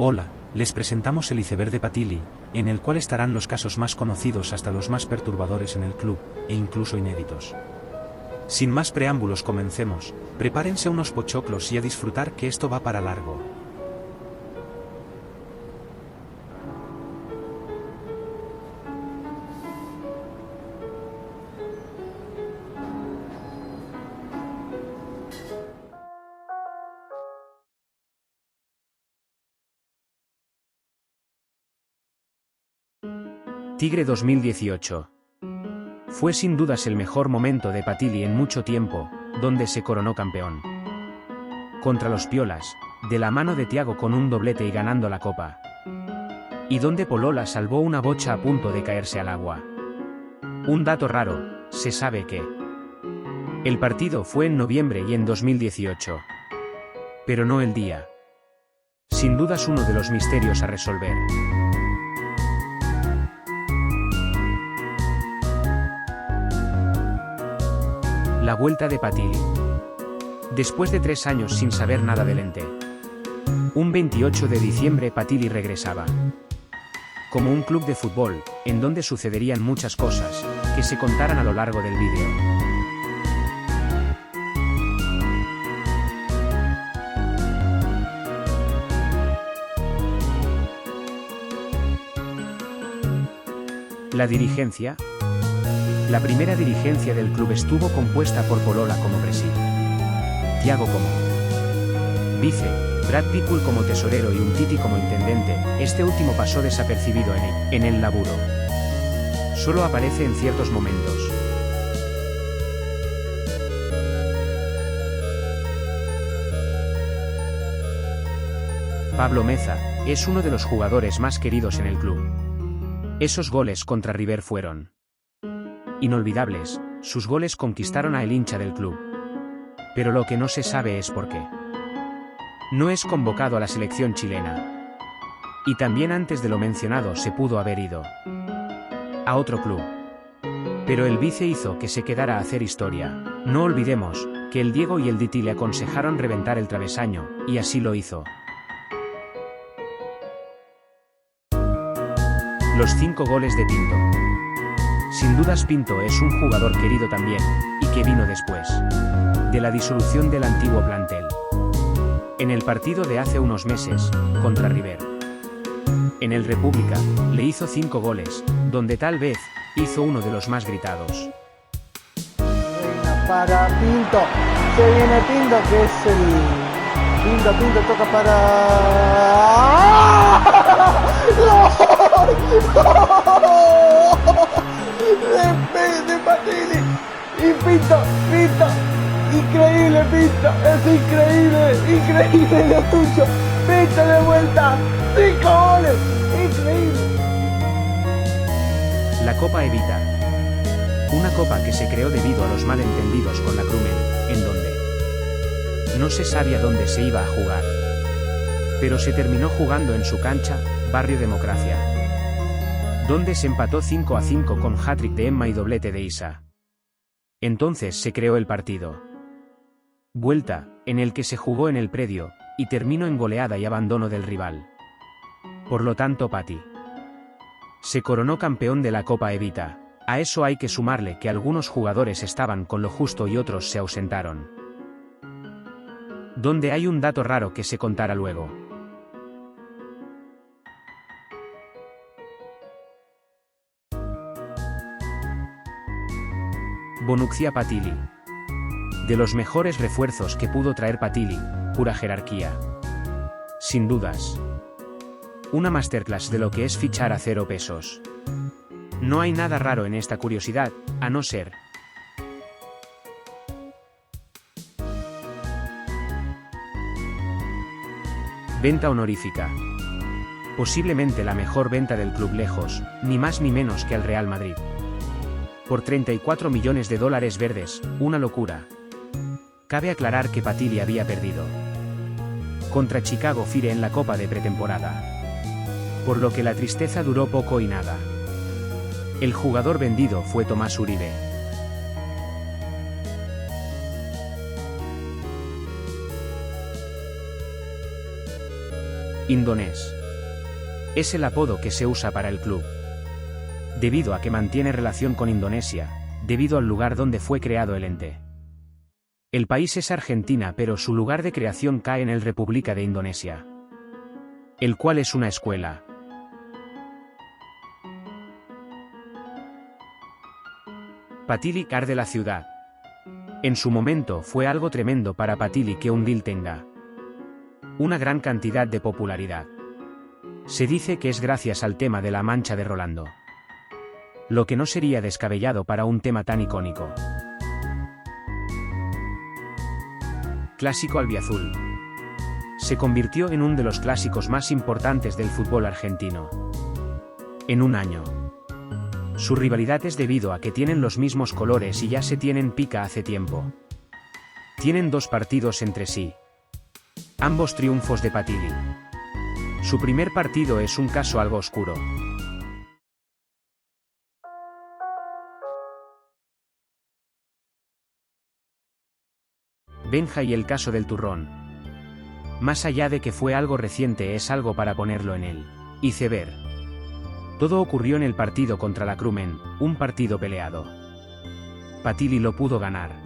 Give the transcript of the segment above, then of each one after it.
Hola, les presentamos el iceberg de Patili, en el cual estarán los casos más conocidos hasta los más perturbadores en el club, e incluso inéditos. Sin más preámbulos, comencemos. Prepárense unos pochoclos y a disfrutar, que esto va para largo. Tigre 2018. Fue sin dudas el mejor momento de Patili en mucho tiempo, donde se coronó campeón. Contra los Piolas, de la mano de Thiago con un doblete y ganando la copa. Y donde Polola salvó una bocha a punto de caerse al agua. Un dato raro, se sabe que el partido fue en noviembre y en 2018. Pero no el día. Sin dudas uno de los misterios a resolver. La vuelta de Patili. Después de 3 años sin saber nada del ente. Un 28 de diciembre Patili regresaba. Como un club de fútbol, en donde sucederían muchas cosas, que se contaran a lo largo del vídeo. La dirigencia. La primera dirigencia del club estuvo compuesta por Polola como presidente, Thiago como vice, Brad Pitbull como tesorero y Umtiti como intendente. Este último pasó desapercibido en el laburo. Solo aparece en ciertos momentos. Pablo Meza es uno de los jugadores más queridos en el club. Esos goles contra River fueron inolvidables. Sus goles conquistaron a el hincha del club. Pero lo que no se sabe es por qué no es convocado a la selección chilena. Y también antes de lo mencionado se pudo haber ido a otro club. Pero el vice hizo que se quedara a hacer historia. No olvidemos que el Diego y el Diti le aconsejaron reventar el travesaño, y así lo hizo. Los 5 goles de Pinto. Sin dudas Pinto es un jugador querido también, y que vino después de la disolución del antiguo plantel. En el partido de hace unos meses, contra River. En el República, le hizo 5 goles, donde tal vez, hizo uno de los más gritados. Para Pinto, se viene Pinto, que es el... Pinto toca para... De Patili y Pinto, increíble Pinto, es increíble lo tuyo, Pinto de vuelta, 5 goles, increíble. La Copa Evita. Una copa que se creó debido a los malentendidos con la Crumen, en donde no se sabía dónde se iba a jugar. Pero se terminó jugando en su cancha, Barrio Democracia, donde se empató 5-5 con hat-trick de Emma y doblete de Isa. Entonces se creó el partido vuelta, en el que se jugó en el predio, y terminó en goleada y abandono del rival. Por lo tanto Pati se coronó campeón de la Copa Evita. A eso hay que sumarle que algunos jugadores estaban con lo justo y otros se ausentaron. Donde hay un dato raro que se contará luego. Bonuccia Patili. De los mejores refuerzos que pudo traer Patili, pura jerarquía. Sin dudas. Una masterclass de lo que es fichar a 0 pesos. No hay nada raro en esta curiosidad, a no ser venta honorífica. Posiblemente la mejor venta del club lejos, ni más ni menos que al Real Madrid. Por 34 millones de dólares verdes, una locura. Cabe aclarar que Patili había perdido contra Chicago Fire en la Copa de pretemporada. Por lo que la tristeza duró poco y nada. El jugador vendido fue Tomás Uribe. Indonés. Es el apodo que se usa para el club, debido a que mantiene relación con Indonesia, debido al lugar donde fue creado el ente. El país es Argentina, pero su lugar de creación cae en el República de Indonesia, el cual es una escuela. Patili Car de la ciudad. En su momento fue algo tremendo para Patili que un deal tenga una gran cantidad de popularidad. Se dice que es gracias al tema de la mancha de Rolando, lo que no sería descabellado para un tema tan icónico. Clásico albiazul. Se convirtió en uno de los clásicos más importantes del fútbol argentino en un año. Su rivalidad es debido a que tienen los mismos colores y ya se tienen pica hace tiempo. Tienen 2 partidos entre sí, ambos triunfos de Patili. Su primer partido es un caso algo oscuro. Benja y el caso del turrón. Más allá de que fue algo reciente, es algo para ponerlo en el iceberg. Todo ocurrió en el partido contra la Crumen, un partido peleado. Patili lo pudo ganar.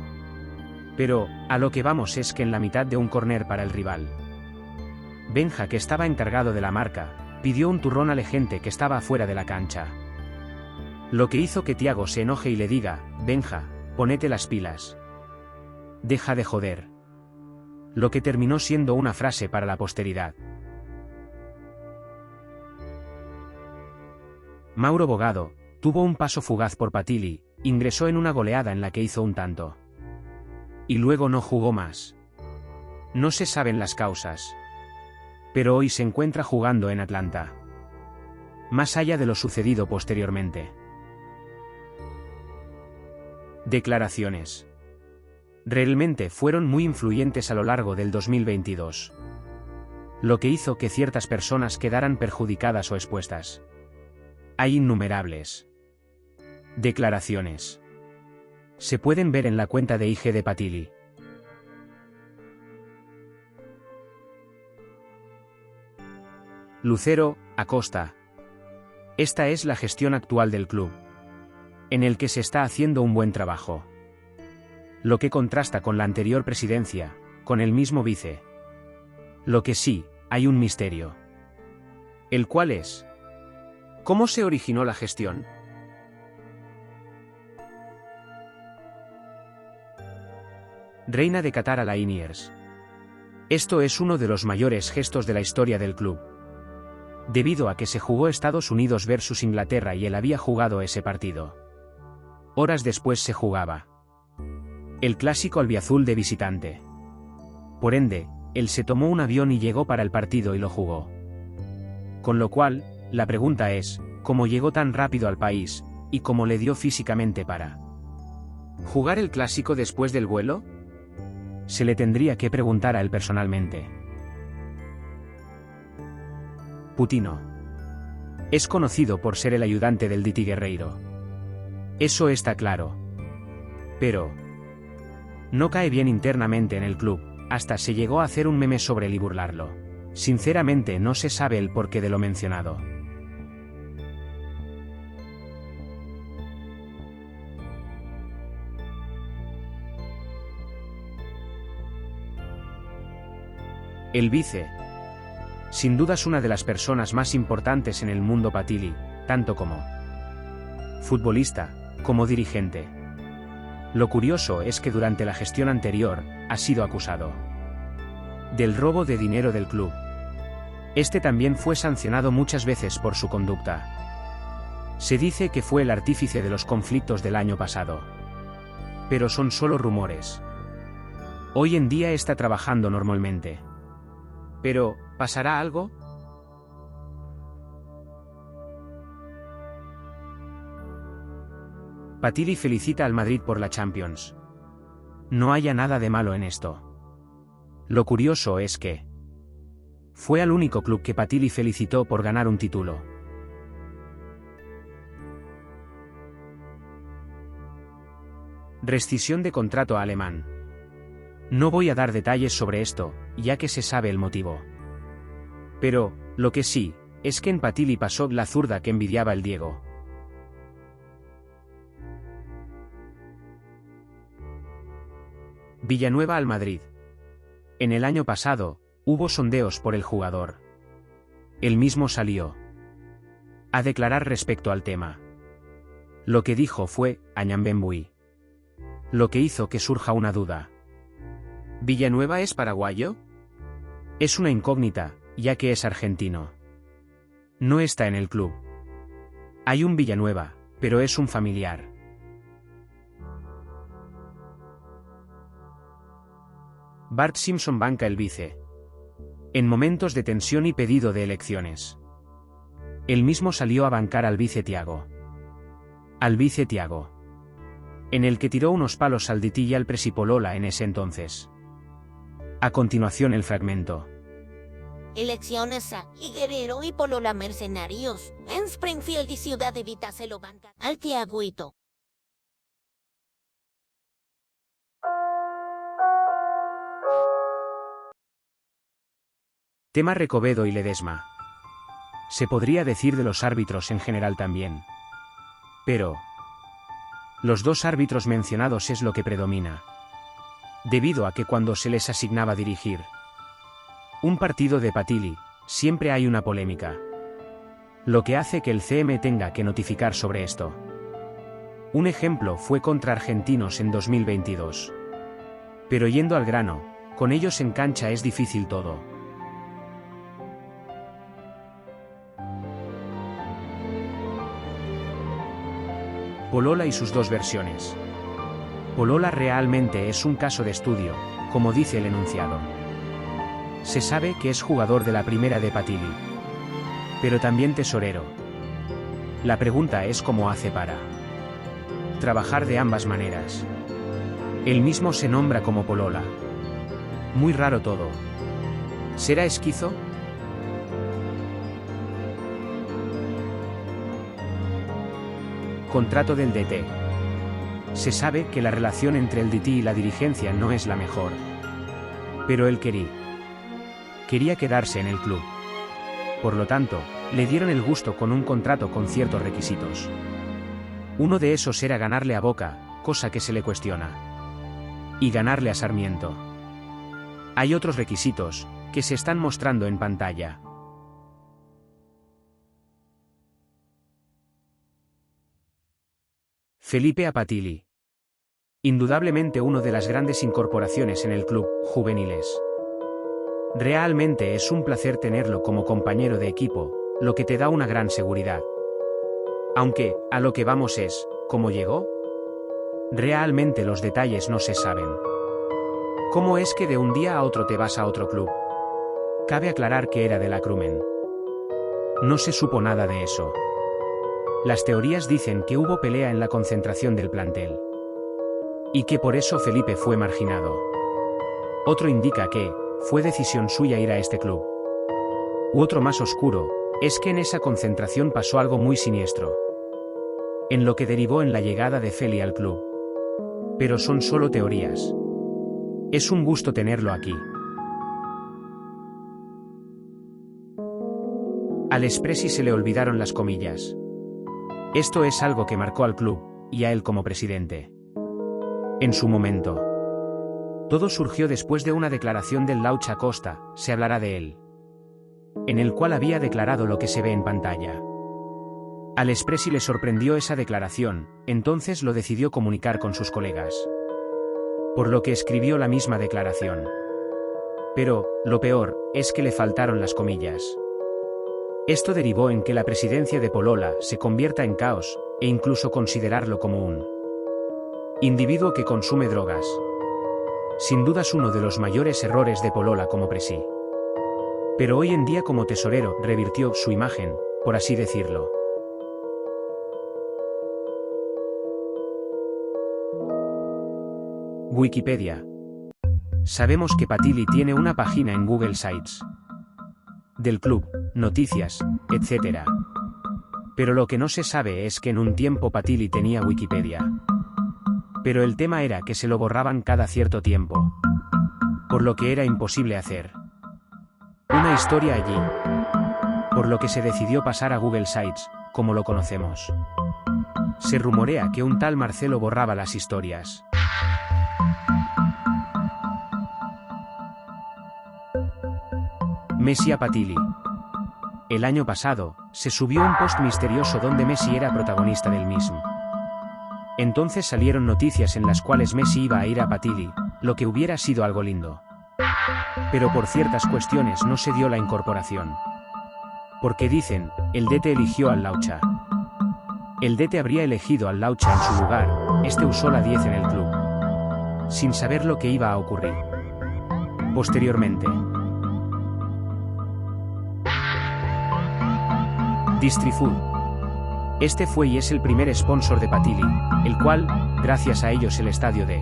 Pero, a lo que vamos es que en la mitad de un córner para el rival, Benja, que estaba encargado de la marca, pidió un turrón a la gente que estaba afuera de la cancha. Lo que hizo que Thiago se enoje y le diga: Benja, ponete las pilas. Deja de joder. Lo que terminó siendo una frase para la posteridad. Mauro Bogado tuvo un paso fugaz por Patili, ingresó en una goleada en la que hizo un tanto. Y luego no jugó más. No se saben las causas, pero hoy se encuentra jugando en Atlanta. Más allá de lo sucedido posteriormente. Declaraciones. Realmente fueron muy influyentes a lo largo del 2022. Lo que hizo que ciertas personas quedaran perjudicadas o expuestas. Hay innumerables declaraciones. Se pueden ver en la cuenta de IG de Patili. Lucero Acosta. Esta es la gestión actual del club, en el que se está haciendo un buen trabajo. Lo que contrasta con la anterior presidencia, con el mismo vice. Lo que sí, hay un misterio. ¿El cual es? ¿Cómo se originó la gestión? Reina de Qatar a la Liniers. Esto es uno de los mayores gestos de la historia del club, debido a que se jugó Estados Unidos versus Inglaterra y él había jugado ese partido. Horas después se jugaba el clásico albiazul de visitante. Por ende, él se tomó un avión y llegó para el partido y lo jugó. Con lo cual, la pregunta es, ¿cómo llegó tan rápido al país, y cómo le dio físicamente para jugar el clásico después del vuelo? Se le tendría que preguntar a él personalmente. Putino. Es conocido por ser el ayudante del Diti Guerreiro. Eso está claro. Pero no cae bien internamente en el club, hasta se llegó a hacer un meme sobre él y burlarlo. Sinceramente no se sabe el porqué de lo mencionado. El vice. Sin duda es una de las personas más importantes en el mundo Patili, tanto como futbolista, como dirigente. Lo curioso es que durante la gestión anterior, ha sido acusado del robo de dinero del club. Este también fue sancionado muchas veces por su conducta. Se dice que fue el artífice de los conflictos del año pasado. Pero son solo rumores. Hoy en día está trabajando normalmente. Pero, ¿pasará algo? Patili felicita al Madrid por la Champions. No haya nada de malo en esto. Lo curioso es que fue al único club que Patili felicitó por ganar un título. Rescisión de contrato a Alemán. No voy a dar detalles sobre esto, ya que se sabe el motivo. Pero, lo que sí, es que en Patili pasó la zurda que envidiaba el Diego. Villanueva al Madrid. En el año pasado, hubo sondeos por el jugador. Él mismo salió a declarar respecto al tema. Lo que dijo fue, Añambembui. Lo que hizo que surja una duda. ¿Villanueva es paraguayo? Es una incógnita, ya que es argentino. No está en el club. Hay un Villanueva, pero es un familiar. Bart Simpson banca el vice. En momentos de tensión y pedido de elecciones. Él mismo salió a bancar al vice Thiago. Al vice Thiago. En el que tiró unos palos al Diti y al Presipolola en ese entonces. A continuación el fragmento. Elecciones a Guerrero y Polola mercenarios. En Springfield y Ciudad de Vita se lo banca al Thiaguito. Tema Recobedo y Ledesma. Se podría decir de los árbitros en general también. Pero los dos árbitros mencionados es lo que predomina. Debido a que cuando se les asignaba dirigir un partido de Patili, siempre hay una polémica. Lo que hace que el CM tenga que notificar sobre esto. Un ejemplo fue contra Argentinos en 2022. Pero yendo al grano, con ellos en cancha es difícil todo. Polola y sus dos versiones. Polola realmente es un caso de estudio, como dice el enunciado. Se sabe que es jugador de la primera de Patili. Pero también tesorero. La pregunta es cómo hace para trabajar de ambas maneras. Él mismo se nombra como Polola. Muy raro todo. ¿Será esquizo? Contrato del DT. Se sabe que la relación entre el DT y la dirigencia no es la mejor. Pero él quería quedarse en el club. Por lo tanto, le dieron el gusto con un contrato con ciertos requisitos. Uno de esos era ganarle a Boca, cosa que se le cuestiona. Y ganarle a Sarmiento. Hay otros requisitos, que se están mostrando en pantalla. Felipe Patili. Indudablemente una de las grandes incorporaciones en el club, juveniles. Realmente es un placer tenerlo como compañero de equipo, lo que te da una gran seguridad. Aunque, a lo que vamos es, ¿cómo llegó? Realmente los detalles no se saben. ¿Cómo es que de un día a otro te vas a otro club? Cabe aclarar que era de la Crumen. No se supo nada de eso. Las teorías dicen que hubo pelea en la concentración del plantel. Y que por eso Felipe fue marginado. Otro indica que fue decisión suya ir a este club. U otro más oscuro, es que en esa concentración pasó algo muy siniestro. En lo que derivó en la llegada de Feli al club. Pero son solo teorías. Es un gusto tenerlo aquí. Al Espresi se le olvidaron las comillas. Esto es algo que marcó al club, y a él como presidente. En su momento. Todo surgió después de una declaración del Laucha Costa, se hablará de él. En el cual había declarado lo que se ve en pantalla. Al Espresi le sorprendió esa declaración, entonces lo decidió comunicar con sus colegas. Por lo que escribió la misma declaración. Pero, lo peor, es que le faltaron las comillas. Esto derivó en que la presidencia de Polola se convierta en caos, e incluso considerarlo como un individuo que consume drogas. Sin dudas uno de los mayores errores de Polola como presi. Pero hoy en día como tesorero revirtió su imagen, por así decirlo. Wikipedia. Sabemos que Patili tiene una página en Google Sites. Del club, noticias, etc. Pero lo que no se sabe es que en un tiempo Patili tenía Wikipedia. Pero el tema era que se lo borraban cada cierto tiempo. Por lo que era imposible hacer una historia allí. Por lo que se decidió pasar a Google Sites, como lo conocemos. Se rumorea que un tal Marcelo borraba las historias. Messi a Patili. El año pasado, se subió un post misterioso donde Messi era protagonista del mismo. Entonces salieron noticias en las cuales Messi iba a ir a Patili, lo que hubiera sido algo lindo. Pero por ciertas cuestiones no se dio la incorporación. Porque dicen, el DT eligió al Laucha. El DT habría elegido al Laucha en su lugar, este usó la 10 en el club. Sin saber lo que iba a ocurrir. Posteriormente. Distrifood. Este fue y es el primer sponsor de Patili, el cual, gracias a ellos el estadio de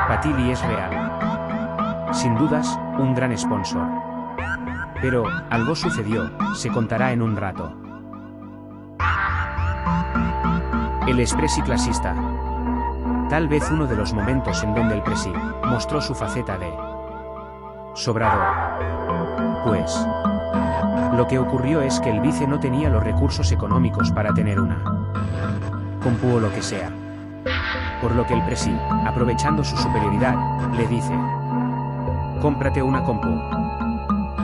Patili es real. Sin dudas, un gran sponsor. Pero, algo sucedió, se contará en un rato. El Espressi clasista. Tal vez uno de los momentos en donde el Presi mostró su faceta de sobrador. Pues, lo que ocurrió es que el vice no tenía los recursos económicos para tener una compu o lo que sea. Por lo que el Presi, aprovechando su superioridad, le dice: cómprate una compu.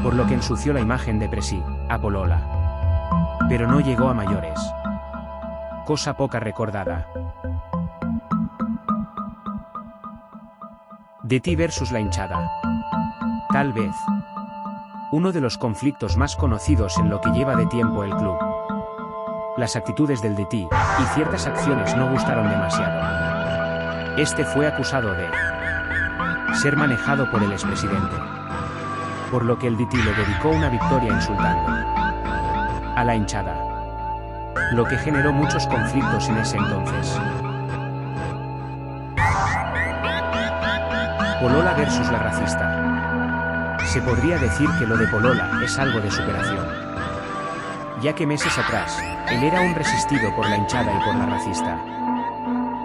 Por lo que ensució la imagen de Presi a Polola. Pero no llegó a mayores. Cosa poca recordada. DT versus la hinchada. Tal vez uno de los conflictos más conocidos en lo que lleva de tiempo el club. Las actitudes del DT y ciertas acciones no gustaron demasiado. Este fue acusado de ser manejado por el expresidente. Por lo que el DT le dedicó una victoria insultando a la hinchada. Lo que generó muchos conflictos en ese entonces. Polola versus la racista. Se podría decir que lo de Polola es algo de superación. Ya que meses atrás, él era un resistido por la hinchada y por la racista.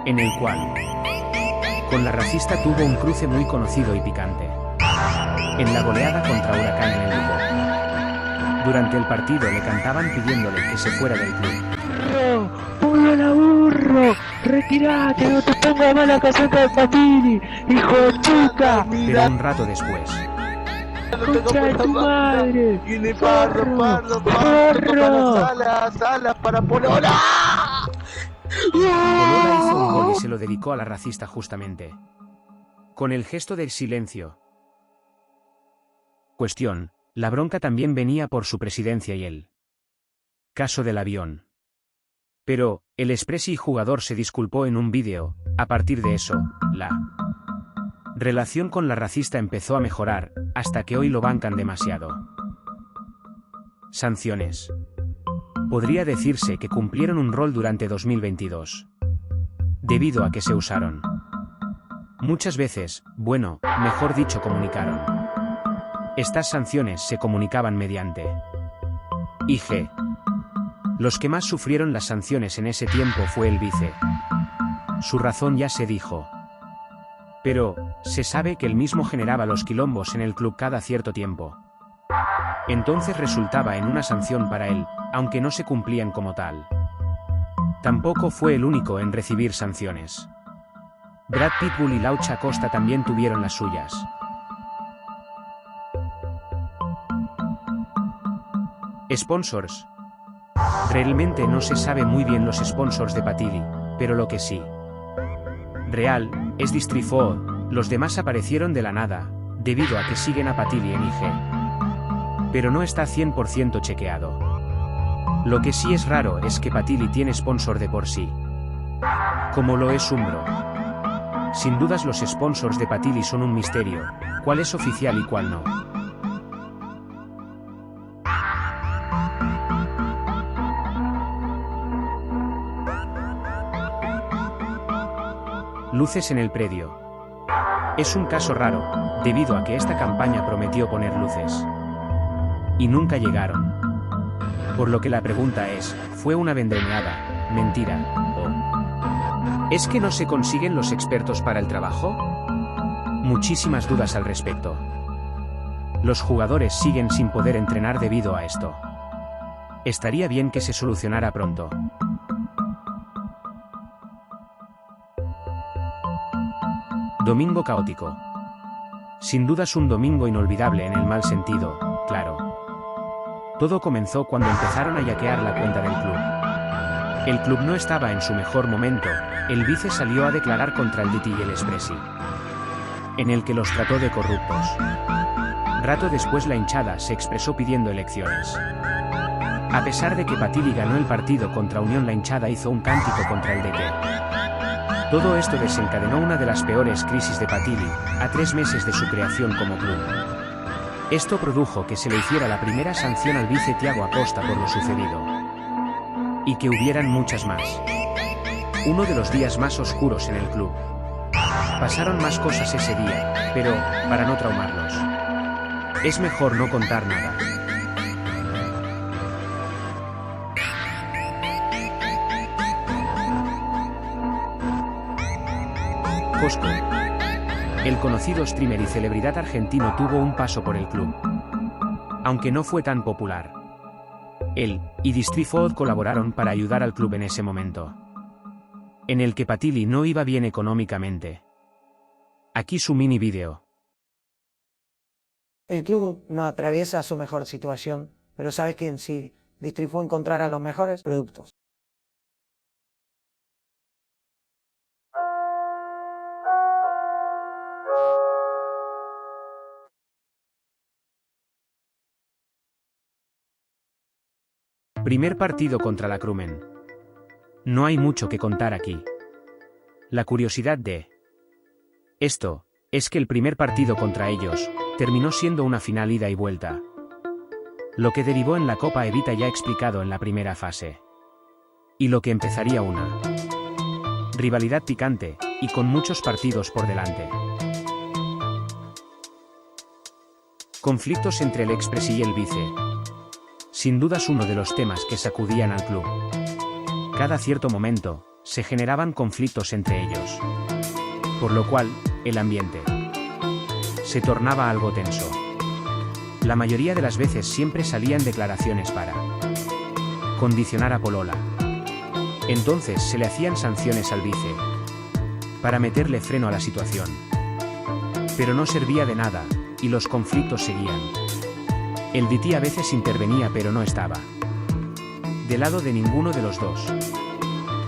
En el cual, con la racista tuvo un cruce muy conocido y picante. En la goleada contra Huracán en el grupo. Durante el partido le cantaban pidiéndole que se fuera del club. ¡Polola burro! ¡Retirate! ¡No te pongas mal la caseta de Patili! ¡Hijo de puta! Pero un rato después, ¡Concha de tu madre! ¡Viene parro! ¡Salas para Polola! Polola hizo un gol y se lo dedicó a la racista justamente. Con el gesto del silencio. Cuestión, la bronca también venía por su presidencia y el caso del avión. Pero, el Espressi jugador se disculpó en un vídeo. A partir de eso, la relación con la racista empezó a mejorar, hasta que hoy lo bancan demasiado. Sanciones. Podría decirse que cumplieron un rol durante 2022. Debido a que se usaron muchas veces, bueno, mejor dicho comunicaron. Estas sanciones se comunicaban mediante IG. Los que más sufrieron las sanciones en ese tiempo fue el vice. Su razón ya se dijo. Pero, se sabe que él mismo generaba los quilombos en el club cada cierto tiempo. Entonces resultaba en una sanción para él, aunque no se cumplían como tal. Tampoco fue el único en recibir sanciones. Brad Pitbull y Laucha Costa también tuvieron las suyas. Sponsors. Realmente no se sabe muy bien los sponsors de Patili, pero lo que sí real es Distrifood. Los demás aparecieron de la nada, debido a que siguen a Patili en IG. Pero no está 100% chequeado. Lo que sí es raro es que Patili tiene sponsor de por sí, como lo es Umbro. Sin dudas los sponsors de Patili son un misterio, cuál es oficial y cuál no. Luces en el predio. Es un caso raro, debido a que esta campaña prometió poner luces. Y nunca llegaron. Por lo que la pregunta es, ¿fue una vendremeada, mentira, o es que no se consiguen los expertos para el trabajo? Muchísimas dudas al respecto. Los jugadores siguen sin poder entrenar debido a esto. Estaría bien que se solucionara pronto. Domingo caótico. Sin dudas un domingo inolvidable en el mal sentido, claro. Todo comenzó cuando empezaron a hackear la cuenta del club. El club no estaba en su mejor momento, el vice salió a declarar contra el DT y el Espresi, en el que los trató de corruptos. Rato después la hinchada se expresó pidiendo elecciones. A pesar de que Patili ganó el partido contra Unión, la hinchada hizo un cántico contra el DT. Todo esto desencadenó una de las peores crisis de Patili, a 3 meses de su creación como club. Esto produjo que se le hiciera la primera sanción al vice Thiago Acosta por lo sucedido. Y que hubieran muchas más. Uno de los días más oscuros en el club. Pasaron más cosas ese día, pero, para no traumarlos, es mejor no contar nada. Cosco. El conocido streamer y celebridad argentino tuvo un paso por el club. Aunque no fue tan popular. Él y Distrifod colaboraron para ayudar al club en ese momento, en el que Patili no iba bien económicamente. Aquí su mini video. El club no atraviesa su mejor situación, pero sabe que en sí Distrifod encontrará los mejores productos. Primer partido contra la Crumen. No hay mucho que contar aquí. La curiosidad de esto es que el primer partido contra ellos terminó siendo una final ida y vuelta. Lo que derivó en la Copa Evita ya explicado en la primera fase. Y lo que empezaría una rivalidad picante y con muchos partidos por delante. Conflictos entre el Expresi y el vice. Sin dudas uno de los temas que sacudían al club. Cada cierto momento, se generaban conflictos entre ellos. Por lo cual, el ambiente se tornaba algo tenso. La mayoría de las veces siempre salían declaraciones para condicionar a Polola. Entonces se le hacían sanciones al vice para meterle freno a la situación. Pero no servía de nada, y los conflictos seguían. El DT a veces intervenía pero no estaba del lado de ninguno de los dos.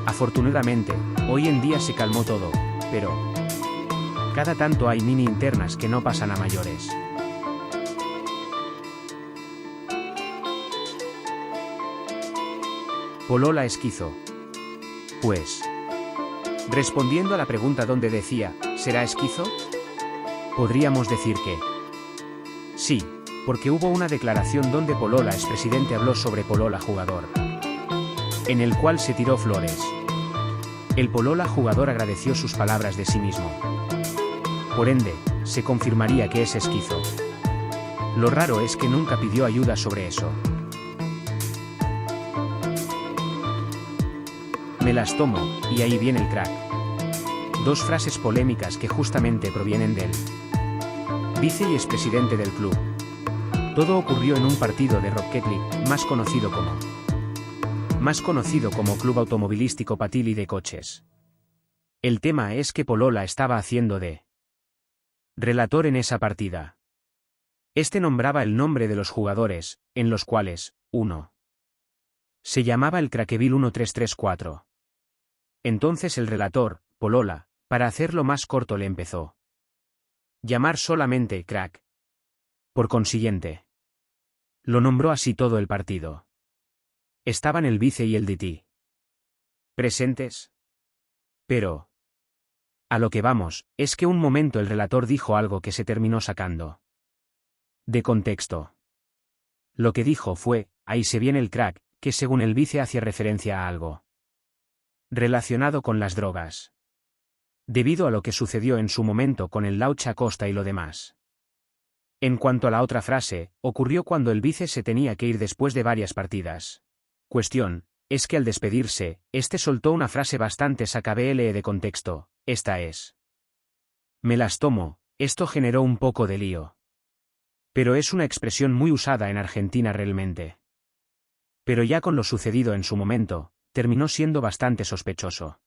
Afortunadamente, hoy en día se calmó todo, pero cada tanto hay mini internas que no pasan a mayores. Polola esquizo. Pues, respondiendo a la pregunta donde decía, ¿será esquizo? Podríamos decir que sí. Porque hubo una declaración donde Polola expresidente habló sobre Polola jugador, en el cual se tiró flores. El Polola jugador agradeció sus palabras de sí mismo. Por ende, se confirmaría que es esquizo. Lo raro es que nunca pidió ayuda sobre eso. Me las tomo, y ahí viene el crack. 2 frases polémicas que justamente provienen del vice y expresidente del club. Todo ocurrió en un partido de Rocket League, más conocido como Club Automovilístico Patili de Coches. El tema es que Polola estaba haciendo de relator en esa partida. Este nombraba el nombre de los jugadores, en los cuales, uno se llamaba el Crackeville 1334. Entonces el relator, Polola, para hacerlo más corto le empezó llamar solamente Crack. Por consiguiente, lo nombró así todo el partido. Estaban el vice y el DT presentes. Pero a lo que vamos, es que un momento el relator dijo algo que se terminó sacando de contexto. Lo que dijo fue, ahí se viene el crack, que según el vice hacía referencia a algo relacionado con las drogas. Debido a lo que sucedió en su momento con el Laucha Acosta y lo demás. En cuanto a la otra frase, ocurrió cuando el vice se tenía que ir después de varias partidas. Cuestión, es que al despedirse, este soltó una frase bastante sacabele de contexto, esta es: me las tomo. Esto generó un poco de lío. Pero es una expresión muy usada en Argentina realmente. Pero ya con lo sucedido en su momento, terminó siendo bastante sospechoso.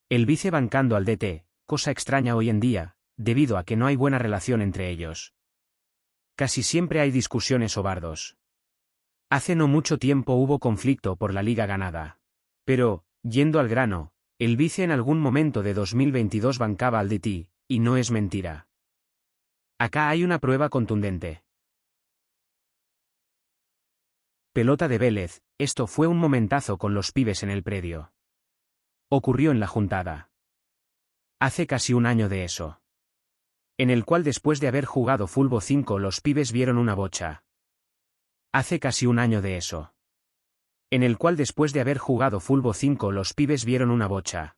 El vice bancando al DT, cosa extraña hoy en día, debido a que no hay buena relación entre ellos. Casi siempre hay discusiones o bardos. Hace no mucho tiempo hubo conflicto por la liga ganada. Pero, yendo al grano, el vice en algún momento de 2022 bancaba al DT, y no es mentira. Acá hay una prueba contundente. Pelota de Vélez, esto fue un momentazo con los pibes en el predio. Ocurrió en la juntada. Hace casi un año de eso. En el cual después de haber jugado Fulbo 5 los pibes vieron una bocha. Hace casi un año de eso. En el cual después de haber jugado Fulbo 5 los pibes vieron una bocha.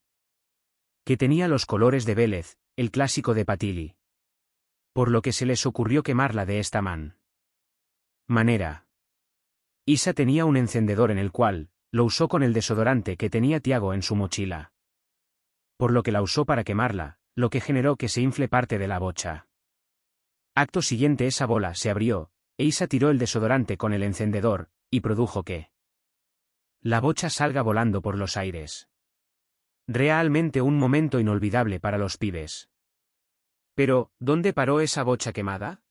Que tenía los colores de Vélez, el clásico de Patili. Por lo que se les ocurrió quemarla de esta manera. Isa tenía un encendedor en el cual, lo usó con el desodorante que tenía Tiago en su mochila. Por lo que la usó para quemarla, lo que generó que se infle parte de la bocha. Acto siguiente esa bola se abrió, e Isa tiró el desodorante con el encendedor, y produjo que la bocha salga volando por los aires. Realmente un momento inolvidable para los pibes. Pero, ¿dónde paró esa bocha quemada?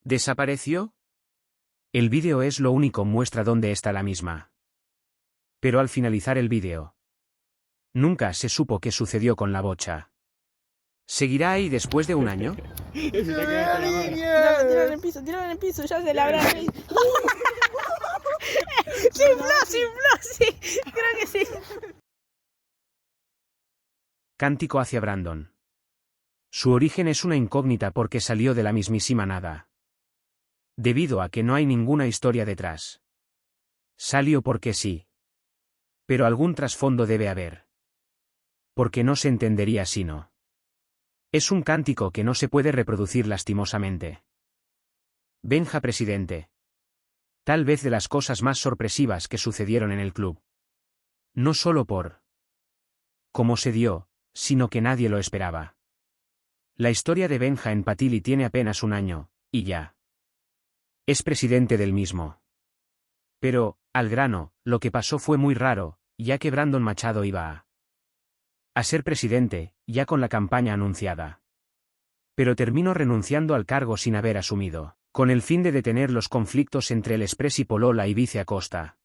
¿Desapareció? El vídeo es lo único muestra dónde está la misma. Pero al finalizar el vídeo, nunca se supo qué sucedió con la bocha. ¿Seguirá ahí después de un año? Tíralo en el piso, ya se la habrá reído. Simpló, sí, creo que sí. Cántico hacia Brandon. Su origen es una incógnita porque salió de la mismísima nada. Debido a que no hay ninguna historia detrás. Salió porque sí. Pero algún trasfondo debe haber. Porque no se entendería si no. Es un cántico que no se puede reproducir lastimosamente. Benja presidente. Tal vez de las cosas más sorpresivas que sucedieron en el club. No solo por cómo se dio, sino que nadie lo esperaba. La historia de Benja en Patili tiene apenas un año, y ya es presidente del mismo. Pero, al grano, lo que pasó fue muy raro, ya que Brandon Machado iba a ser presidente, ya con la campaña anunciada. Pero terminó renunciando al cargo sin haber asumido, con el fin de detener los conflictos entre el Expressi Polola y Vice Acosta.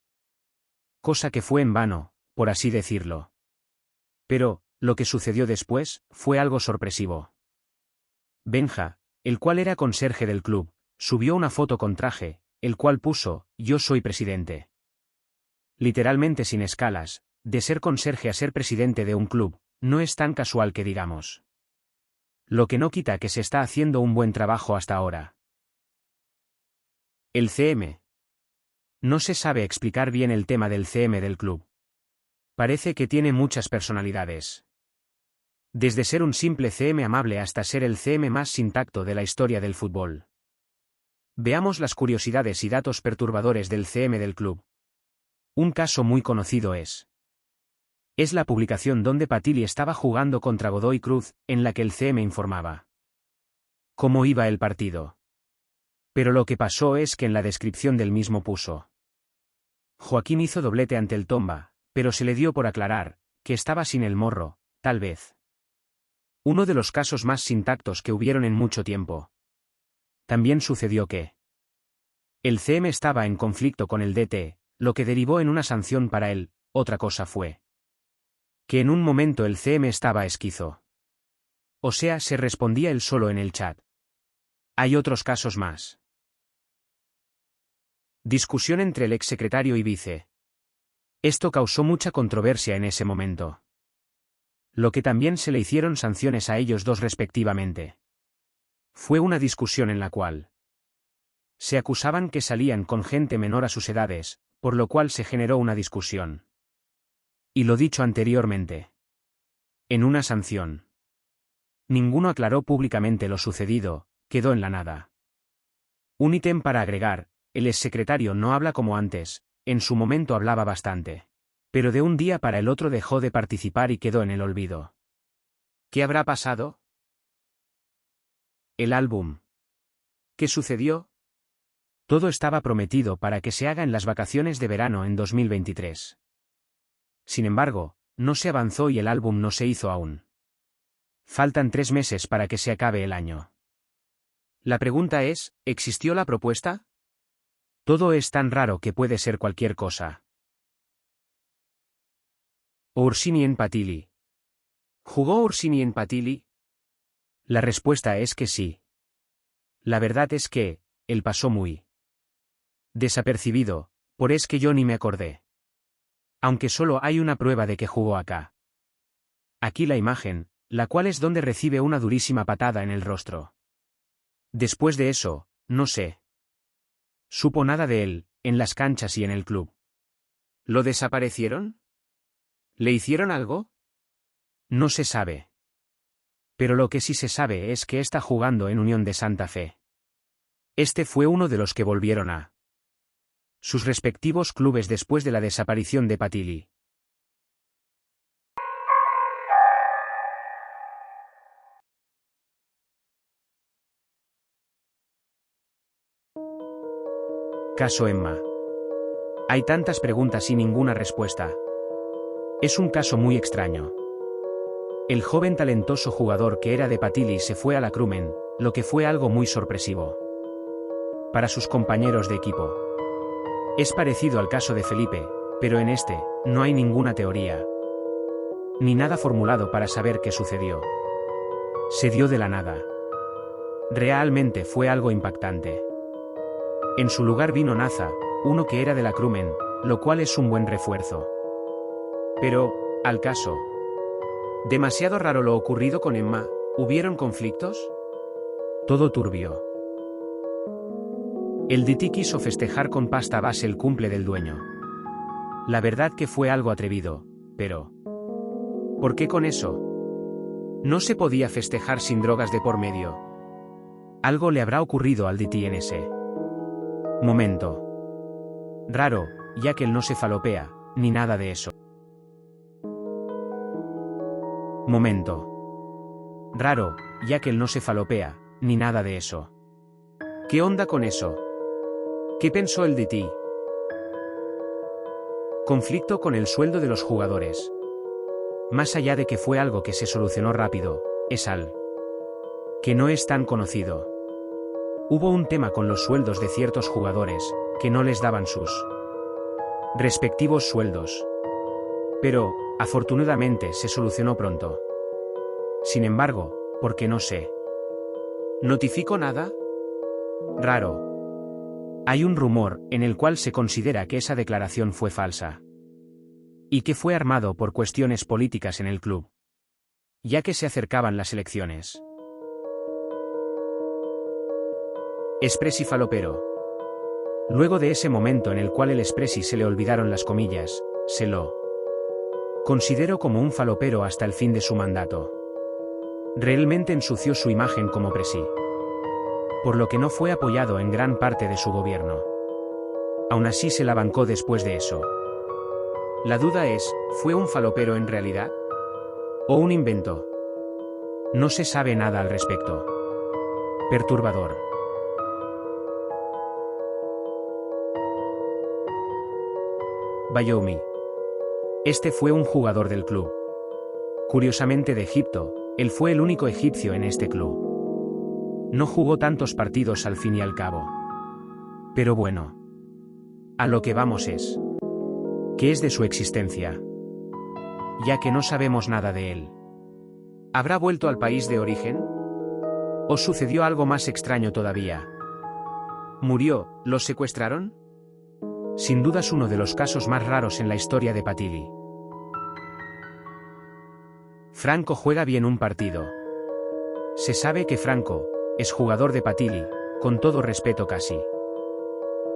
Cosa que fue en vano, por así decirlo. Pero, lo que sucedió después, fue algo sorpresivo. Benja, el cual era conserje del club, subió una foto con traje, el cual puso, "Yo soy presidente". Literalmente sin escalas, de ser conserje a ser presidente de un club, no es tan casual que digamos. Lo que no quita que se está haciendo un buen trabajo hasta ahora. El CM. No se sabe explicar bien el tema del CM del club. Parece que tiene muchas personalidades. Desde ser un simple CM amable hasta ser el CM más sin tacto de la historia del fútbol. Veamos las curiosidades y datos perturbadores del CM del club. Un caso muy conocido es la publicación donde Patili estaba jugando contra Godoy Cruz, en la que el CM informaba cómo iba el partido. Pero lo que pasó es que en la descripción del mismo puso: Joaquín hizo doblete ante el Tomba, pero se le dio por aclarar que estaba sin el morro, tal vez. Uno de los casos más sin tactos que hubieron en mucho tiempo. También sucedió que el CM estaba en conflicto con el DT, lo que derivó en una sanción para él. Otra cosa fue que en un momento el CM estaba esquizo. O sea, se respondía él solo en el chat. Hay otros casos más. Discusión entre el exsecretario y vice. Esto causó mucha controversia en ese momento. Lo que también se le hicieron sanciones a ellos dos respectivamente. Fue una discusión en la cual se acusaban que salían con gente menor a sus edades, por lo cual se generó una discusión. Y lo dicho anteriormente. En una sanción. Ninguno aclaró públicamente lo sucedido, quedó en la nada. Un ítem para agregar, el exsecretario no habla como antes, en su momento hablaba bastante. Pero de un día para el otro dejó de participar y quedó en el olvido. ¿Qué habrá pasado? el álbum. ¿Qué sucedió? Todo estaba prometido para que se haga en las vacaciones de verano en 2023. Sin embargo, no se avanzó y el álbum no se hizo aún. Faltan 3 meses para que se acabe el año. La pregunta es, ¿existió la propuesta? Todo es tan raro que puede ser cualquier cosa. Ursinien Patili. ¿Jugó Ursinien Patili? La respuesta es que sí. La verdad es que, él pasó muy desapercibido, por es que yo ni me acordé. Aunque solo hay una prueba de que jugó acá. Aquí la imagen, la cual es donde recibe una durísima patada en el rostro. Después de eso, no sé. Supo nada de él, en las canchas y en el club. ¿Lo desaparecieron? ¿Le hicieron algo? No se sabe. Pero lo que sí se sabe es que está jugando en Unión de Santa Fe. Este fue uno de los que volvieron a sus respectivos clubes después de la desaparición de Patili. Caso Emma. Hay tantas preguntas y ninguna respuesta. Es un caso muy extraño. El joven talentoso jugador que era de Patili se fue a la Crumen, lo que fue algo muy sorpresivo para sus compañeros de equipo. Es parecido al caso de Felipe, pero en este, no hay ninguna teoría ni nada formulado para saber qué sucedió. Se dio de la nada. Realmente fue algo impactante. En su lugar vino Naza, uno que era de la Crumen, lo cual es un buen refuerzo. Pero, al caso. Demasiado raro lo ocurrido con Emma, ¿hubieron conflictos? Todo turbio. El DT quiso festejar con pasta base el cumple del dueño. La verdad que fue algo atrevido, pero ¿por qué con eso? No se podía festejar sin drogas de por medio. Algo le habrá ocurrido al DT en ese momento. Raro, ya que él no se falopea, ni nada de eso. Momento. Raro, ya que él no se falopea, ni nada de eso. ¿Qué onda con eso? ¿Qué pensó el DT? Conflicto con el sueldo de los jugadores. Más allá de que fue algo que se solucionó rápido, es algo que no es tan conocido. Hubo un tema con los sueldos de ciertos jugadores, que no les daban sus respectivos sueldos. Pero, afortunadamente se solucionó pronto. Sin embargo, ¿por qué no se notificó nada? Raro. Hay un rumor en el cual se considera que esa declaración fue falsa. Y que fue armado por cuestiones políticas en el club. Ya que se acercaban las elecciones. Expressi falopero. Luego de ese momento en el cual el Expressi se le olvidaron las comillas, se lo considero como un falopero hasta el fin de su mandato. Realmente ensució su imagen como presi. Por lo que no fue apoyado en gran parte de su gobierno. Aún así se la bancó después de eso. La duda es, ¿fue un falopero en realidad? ¿O un invento? No se sabe nada al respecto. Perturbador. Bayoumi. Este fue un jugador del club. Curiosamente de Egipto, él fue el único egipcio en este club. No jugó tantos partidos al fin y al cabo. Pero bueno. A lo que vamos es. ¿Qué es de su existencia? Ya que no sabemos nada de él. ¿Habrá vuelto al país de origen? ¿O sucedió algo más extraño todavía? ¿Murió? ¿Lo secuestraron? Sin duda es uno de los casos más raros en la historia de Patili. Franco juega bien un partido. Se sabe que Franco es jugador de Patili, con todo respeto casi.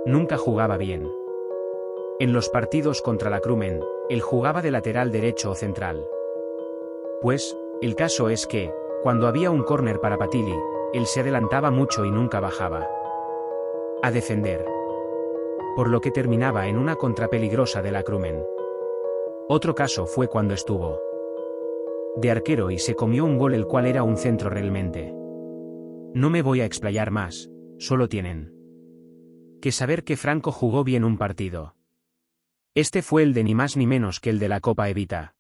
Nunca jugaba bien. En los partidos contra la Crumen, él jugaba de lateral derecho o central. Pues, el caso es que, cuando había un córner para Patili, él se adelantaba mucho y nunca bajaba a defender. Por lo que terminaba en una contra peligrosa de la Crumen. Otro caso fue cuando estuvo de arquero y se comió un gol el cual era un centro realmente No me voy a explayar más, solo tienen que saber que Franco jugó bien un partido. Este fue el de ni más ni menos que el de la Copa Evita.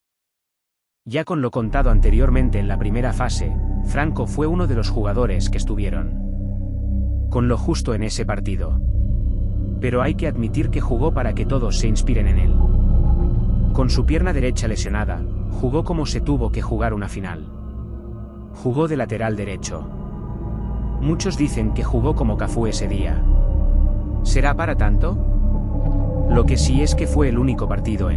Ya con lo contado anteriormente en la primera fase, Franco fue uno de los jugadores que estuvieron con lo justo en ese partido. Pero hay que admitir que jugó para que todos se inspiren en él. Con su pierna derecha lesionada, jugó como se tuvo que jugar una final. Jugó de lateral derecho. Muchos dicen que jugó como Cafú ese día. ¿Será para tanto? Lo que sí es que fue el único partido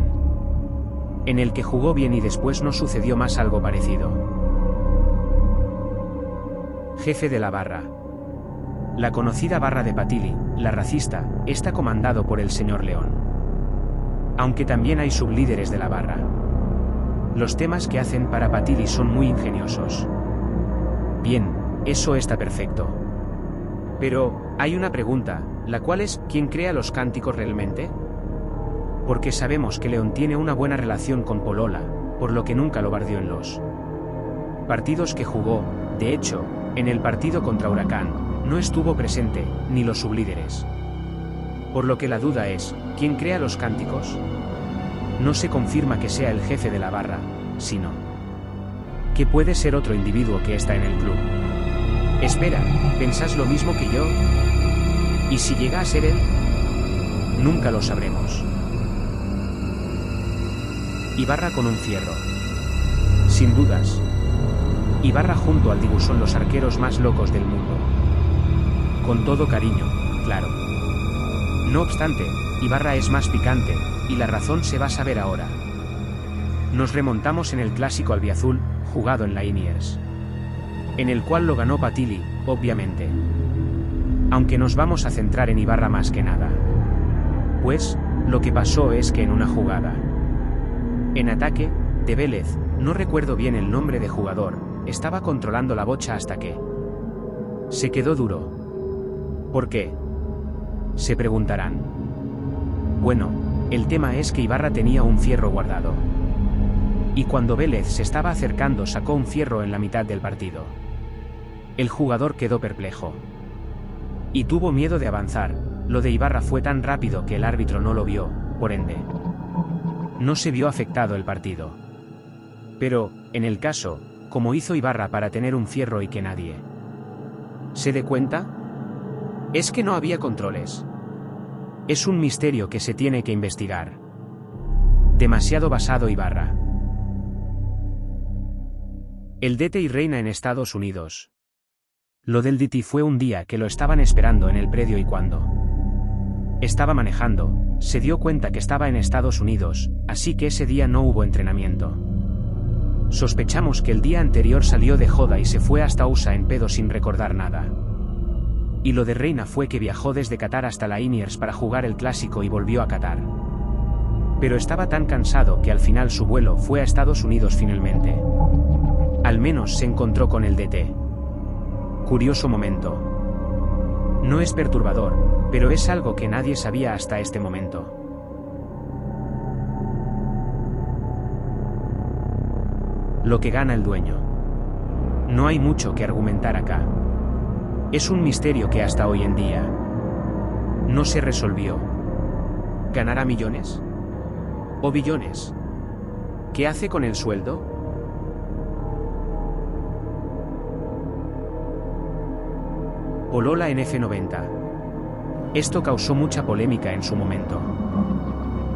en el que jugó bien y después no sucedió más algo parecido. Jefe de la barra. La conocida barra de Patili, la racista, está comandado por el señor León. Aunque también hay sublíderes de la barra. Los temas que hacen para Patili son muy ingeniosos. Bien, eso está perfecto. Pero, hay una pregunta, la cual es, ¿quién crea los cánticos realmente? Porque sabemos que León tiene una buena relación con Polola, por lo que nunca lo bardeó en los partidos que jugó. De hecho, en el partido contra Huracán, no estuvo presente, ni los sublíderes. Por lo que la duda es, ¿quién crea los cánticos? No se confirma que sea el jefe de la barra, sino que puede ser otro individuo que está en el club. Espera, ¿pensás lo mismo que yo? ¿Y si llega a ser él? Nunca lo sabremos. Ibarra con un fierro. Sin dudas. Ibarra junto al Dibu son los arqueros más locos del mundo. Con todo cariño, claro. No obstante, Ibarra es más picante, y la razón se va a saber ahora. Nos remontamos en el clásico albiazul, jugado en la Liniers, en el cual lo ganó Patili, obviamente. Aunque nos vamos a centrar en Ibarra más que nada. Pues, lo que pasó es que en una jugada en ataque, de Vélez, no recuerdo bien el nombre de jugador, estaba controlando la bocha hasta que se quedó duro. ¿Por qué? Se preguntarán. Bueno, el tema es que Ibarra tenía un fierro guardado. Y cuando Vélez se estaba acercando sacó un fierro en la mitad del partido. El jugador quedó perplejo. Y tuvo miedo de avanzar. Lo de Ibarra fue tan rápido que el árbitro no lo vio, por ende no se vio afectado el partido. Pero, en el caso, ¿cómo hizo Ibarra para tener un fierro y que nadie se dé cuenta? Es que no había controles. Es un misterio que se tiene que investigar. Demasiado basado Ibarra. El DT y Reina en Estados Unidos. Lo del DT fue un día que lo estaban esperando en el predio y cuando estaba manejando, se dio cuenta que estaba en Estados Unidos, así que ese día no hubo entrenamiento. Sospechamos que el día anterior salió de joda y se fue hasta USA en pedo sin recordar nada. Y lo de Reina fue que viajó desde Qatar hasta la Liniers para jugar el clásico y volvió a Qatar. Pero estaba tan cansado que al final su vuelo fue a Estados Unidos finalmente. Al menos se encontró con el DT. Curioso momento. No es perturbador, pero es algo que nadie sabía hasta este momento. Lo que gana el dueño. No hay mucho que argumentar acá. Es un misterio que hasta hoy en día no se resolvió. ¿Ganará millones? ¿O billones? ¿Qué hace con el sueldo? Polola en F90. Esto causó mucha polémica en su momento.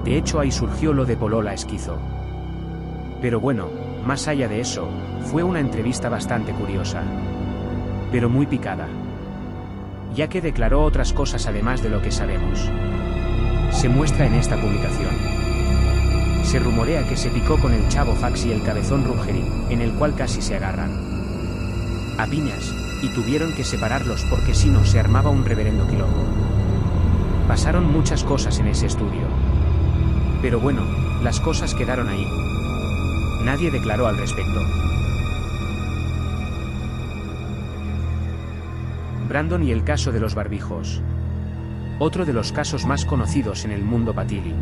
De hecho ahí surgió lo de Polola esquizo. Pero bueno, más allá de eso, fue una entrevista bastante curiosa. Pero muy picada. Ya que declaró otras cosas además de lo que sabemos. Se muestra en esta publicación. Se rumorea que se picó con el Chavo Fax y el Cabezón Ruggeri, en el cual casi se agarran a piñas, y tuvieron que separarlos porque si no se armaba un reverendo quilombo. Pasaron muchas cosas en ese estudio. Pero bueno, las cosas quedaron ahí. Nadie declaró al respecto. Brandon y el caso de los barbijos. Otro de los casos más conocidos en el mundo Patili.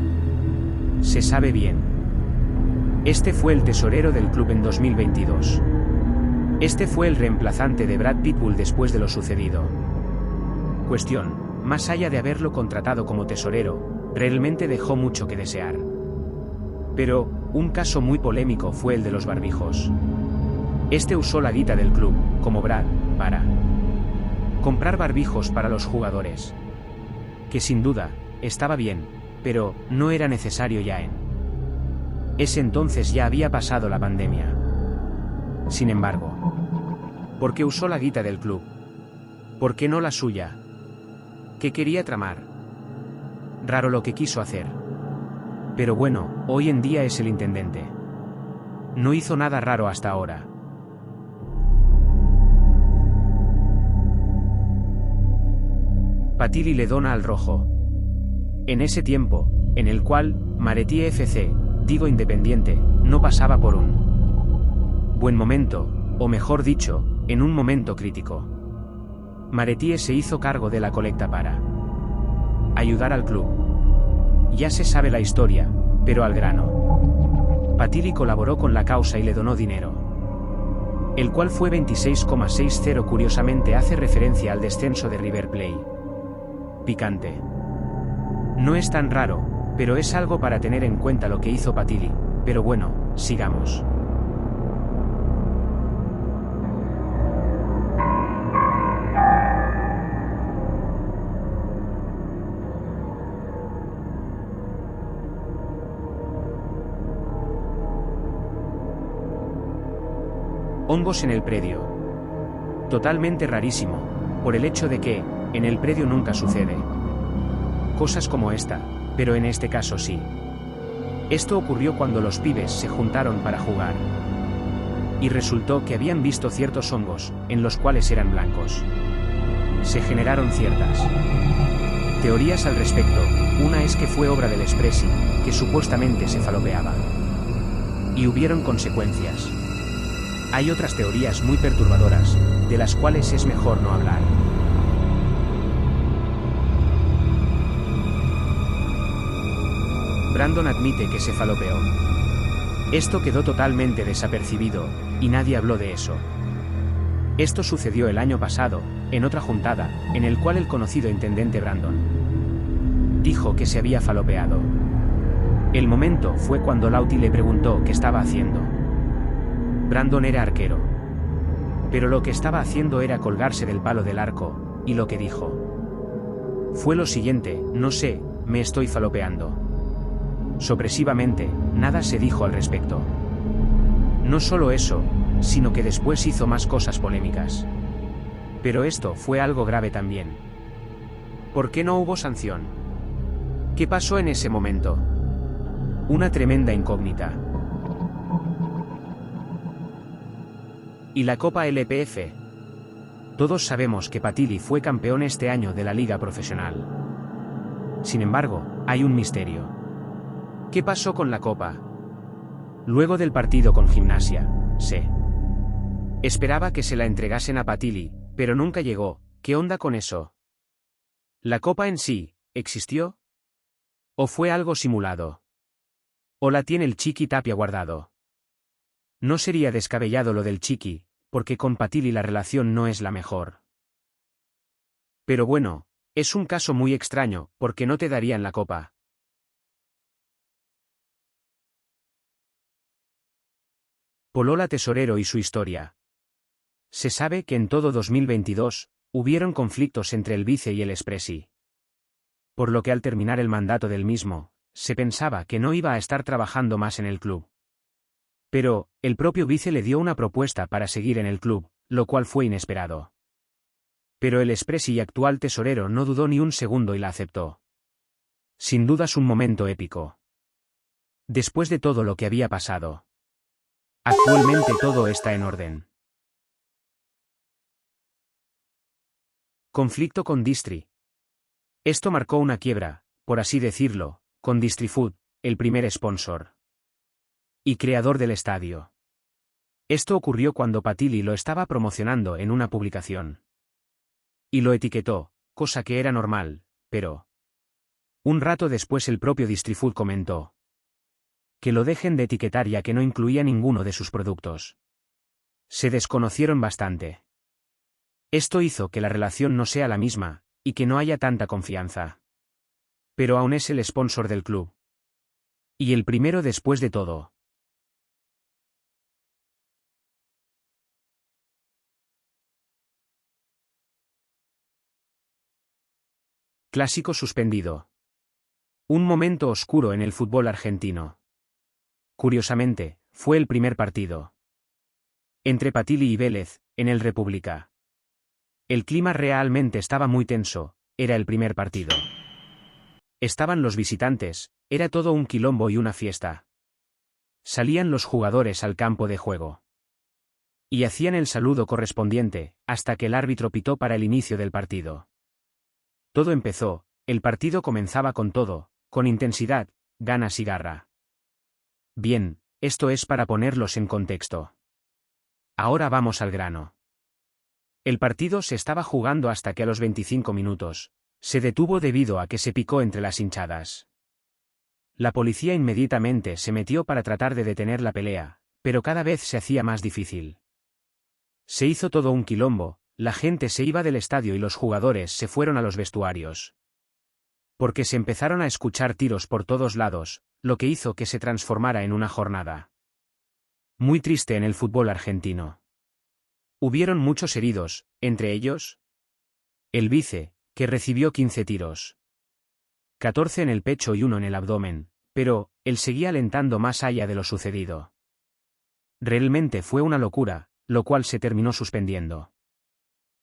Se sabe bien. Este fue el tesorero del club en 2022. Este fue el reemplazante de Brad Pitbull después de lo sucedido. Cuestión: más allá de haberlo contratado como tesorero, realmente dejó mucho que desear. Pero, un caso muy polémico fue el de los barbijos. Este usó la guita del club, como Brad, para comprar barbijos para los jugadores. Que sin duda, estaba bien, pero no era necesario ya en ese entonces ya había pasado la pandemia. Sin embargo, ¿por qué usó la guita del club? ¿Por qué no la suya? ¿Qué quería tramar? Raro lo que quiso hacer. Pero bueno, hoy en día es el intendente. No hizo nada raro hasta ahora. Patili le dona al rojo. En ese tiempo, en el cual, Maretti FC, digo Independiente, no pasaba por un buen momento, o mejor dicho, en un momento crítico. Maretti se hizo cargo de la colecta para ayudar al club. Ya se sabe la historia, pero al grano. Patili colaboró con la causa y le donó dinero, el cual fue 26,60. Curiosamente hace referencia al descenso de River Plate. Picante. No es tan raro, pero es algo para tener en cuenta lo que hizo Patili. Pero bueno, sigamos. Hongos en el predio. Totalmente rarísimo, por el hecho de que, en el predio nunca sucede cosas como esta, pero en este caso sí. Esto ocurrió cuando los pibes se juntaron para jugar. Y resultó que habían visto ciertos hongos, en los cuales eran blancos. Se generaron ciertas teorías al respecto. Una es que fue obra del Espressi, que supuestamente se falopeaba. Y hubieron consecuencias. Hay otras teorías muy perturbadoras, de las cuales es mejor no hablar. Brandon admite que se falopeó. Esto quedó totalmente desapercibido, y nadie habló de eso. Esto sucedió el año pasado, en otra juntada, en el cual el conocido intendente Brandon dijo que se había falopeado. El momento fue cuando Lauti le preguntó qué estaba haciendo. Brandon era arquero. Pero lo que estaba haciendo era colgarse del palo del arco, y lo que dijo fue lo siguiente: no sé, me estoy falopeando. Sorpresivamente, nada se dijo al respecto. No solo eso, sino que después hizo más cosas polémicas. Pero esto fue algo grave también. ¿Por qué no hubo sanción? ¿Qué pasó en ese momento? Una tremenda incógnita. ¿Y la Copa LPF? Todos sabemos que Patili fue campeón este año de la liga profesional. Sin embargo, hay un misterio. ¿Qué pasó con la Copa? Luego del partido con Gimnasia, se esperaba que se la entregasen a Patili, pero nunca llegó. ¿Qué onda con eso? ¿La Copa en sí existió? ¿O fue algo simulado? ¿O la tiene el Chiqui Tapia guardado? No sería descabellado lo del Chiqui, porque con Patili la relación no es la mejor. Pero bueno, es un caso muy extraño, porque no te darían la Copa. Polola Tesorero y su historia. Se sabe que en todo 2022, hubieron conflictos entre el vice y el Espressi. Por lo que al terminar el mandato del mismo, se pensaba que no iba a estar trabajando más en el club. Pero, el propio vice le dio una propuesta para seguir en el club, lo cual fue inesperado. Pero el Espressi y actual tesorero no dudó ni un segundo y la aceptó. Sin dudas un momento épico. Después de todo lo que había pasado. Actualmente todo está en orden. Conflicto con Distri. Esto marcó una quiebra, por así decirlo, con Distrifood, el primer sponsor y creador del estadio. Esto ocurrió cuando Patili lo estaba promocionando en una publicación. Y lo etiquetó, cosa que era normal, pero un rato después el propio Distrifood comentó que lo dejen de etiquetar ya que no incluía ninguno de sus productos. Se desconocieron bastante. Esto hizo que la relación no sea la misma, y que no haya tanta confianza. Pero aún es el sponsor del club. Y el primero después de todo. Clásico suspendido. Un momento oscuro en el fútbol argentino. Curiosamente, fue el primer partido. Entre Patilli y Vélez, en el República. El clima realmente estaba muy tenso, era el primer partido. Estaban los visitantes, era todo un quilombo y una fiesta. Salían los jugadores al campo de juego. Y hacían el saludo correspondiente, hasta que el árbitro pitó para el inicio del partido. Todo empezó, el partido comenzaba con todo, con intensidad, ganas y garra. Bien, esto es para ponerlos en contexto. Ahora vamos al grano. El partido se estaba jugando hasta que a los 25 minutos, se detuvo debido a que se picó entre las hinchadas. La policía inmediatamente se metió para tratar de detener la pelea, pero cada vez se hacía más difícil. Se hizo todo un quilombo, la gente se iba del estadio y los jugadores se fueron a los vestuarios. Porque se empezaron a escuchar tiros por todos lados, lo que hizo que se transformara en una jornada muy triste en el fútbol argentino. Hubieron muchos heridos, entre ellos el vice, que recibió 15 tiros. 14 en el pecho y 1 en el abdomen, pero él seguía alentando más allá de lo sucedido. Realmente fue una locura, lo cual se terminó suspendiendo.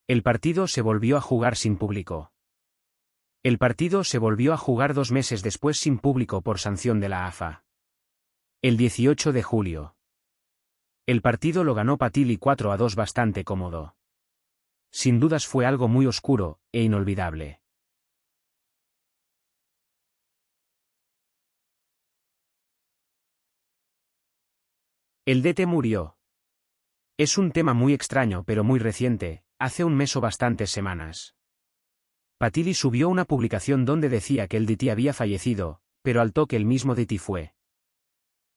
El partido se volvió a jugar sin público. El partido se volvió a jugar 2 meses después sin público por sanción de la AFA. El 18 de julio. El partido lo ganó Patilli 4-2 bastante cómodo. Sin dudas fue algo muy oscuro e inolvidable. El DT murió. Es un tema muy extraño pero muy reciente, hace un mes o bastantes semanas. Patilli subió una publicación donde decía que el DT había fallecido, pero al toque el mismo DT fue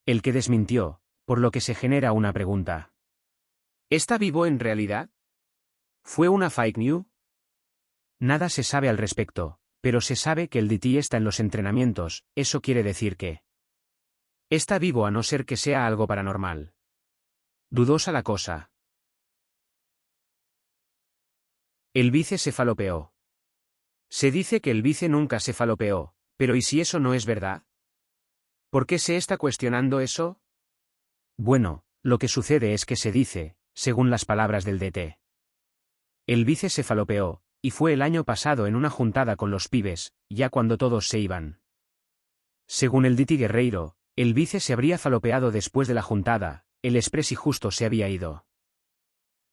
el que desmintió, por lo que se genera una pregunta. ¿Está vivo en realidad? ¿Fue una fake news? Nada se sabe al respecto, pero se sabe que el DT está en los entrenamientos, eso quiere decir que está vivo a no ser que sea algo paranormal. Dudosa la cosa. El vice se falopeó. Se dice que el vice nunca se falopeó, pero ¿y si eso no es verdad? ¿Por qué se está cuestionando eso? Bueno, lo que sucede es que se dice, según las palabras del DT. El vice se falopeó, y fue el año pasado en una juntada con los pibes, ya cuando todos se iban. Según el DT Guerreiro, el vice se habría falopeado después de la juntada, el expresi justo se había ido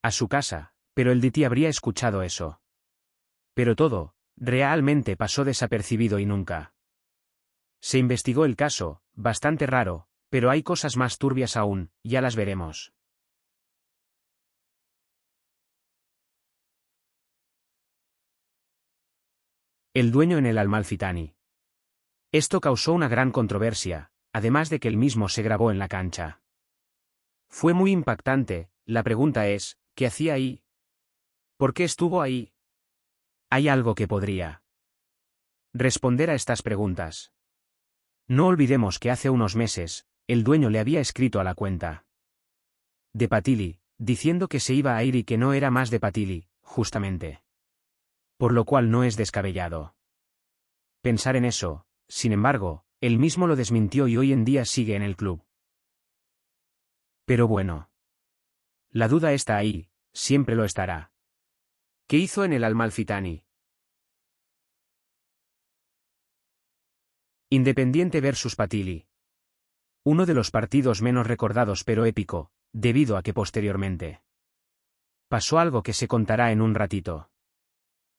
a su casa, pero el DT habría escuchado eso. Pero todo, realmente pasó desapercibido y nunca se investigó el caso, bastante raro, pero hay cosas más turbias aún, ya las veremos. El dueño en el Amalfitani. Esto causó una gran controversia, además de que el mismo se grabó en la cancha. Fue muy impactante, la pregunta es, ¿qué hacía ahí? ¿Por qué estuvo ahí? ¿Hay algo que podría responder a estas preguntas? No olvidemos que hace unos meses, el dueño le había escrito a la cuenta de Patilli, diciendo que se iba a ir y que no era más de Patilli, justamente. Por lo cual no es descabellado pensar en eso, sin embargo, él mismo lo desmintió y hoy en día sigue en el club. Pero bueno. La duda está ahí, siempre lo estará. ¿Qué hizo en el Amalfitani? Independiente versus Patilli. Uno de los partidos menos recordados pero épico, debido a que posteriormente pasó algo que se contará en un ratito.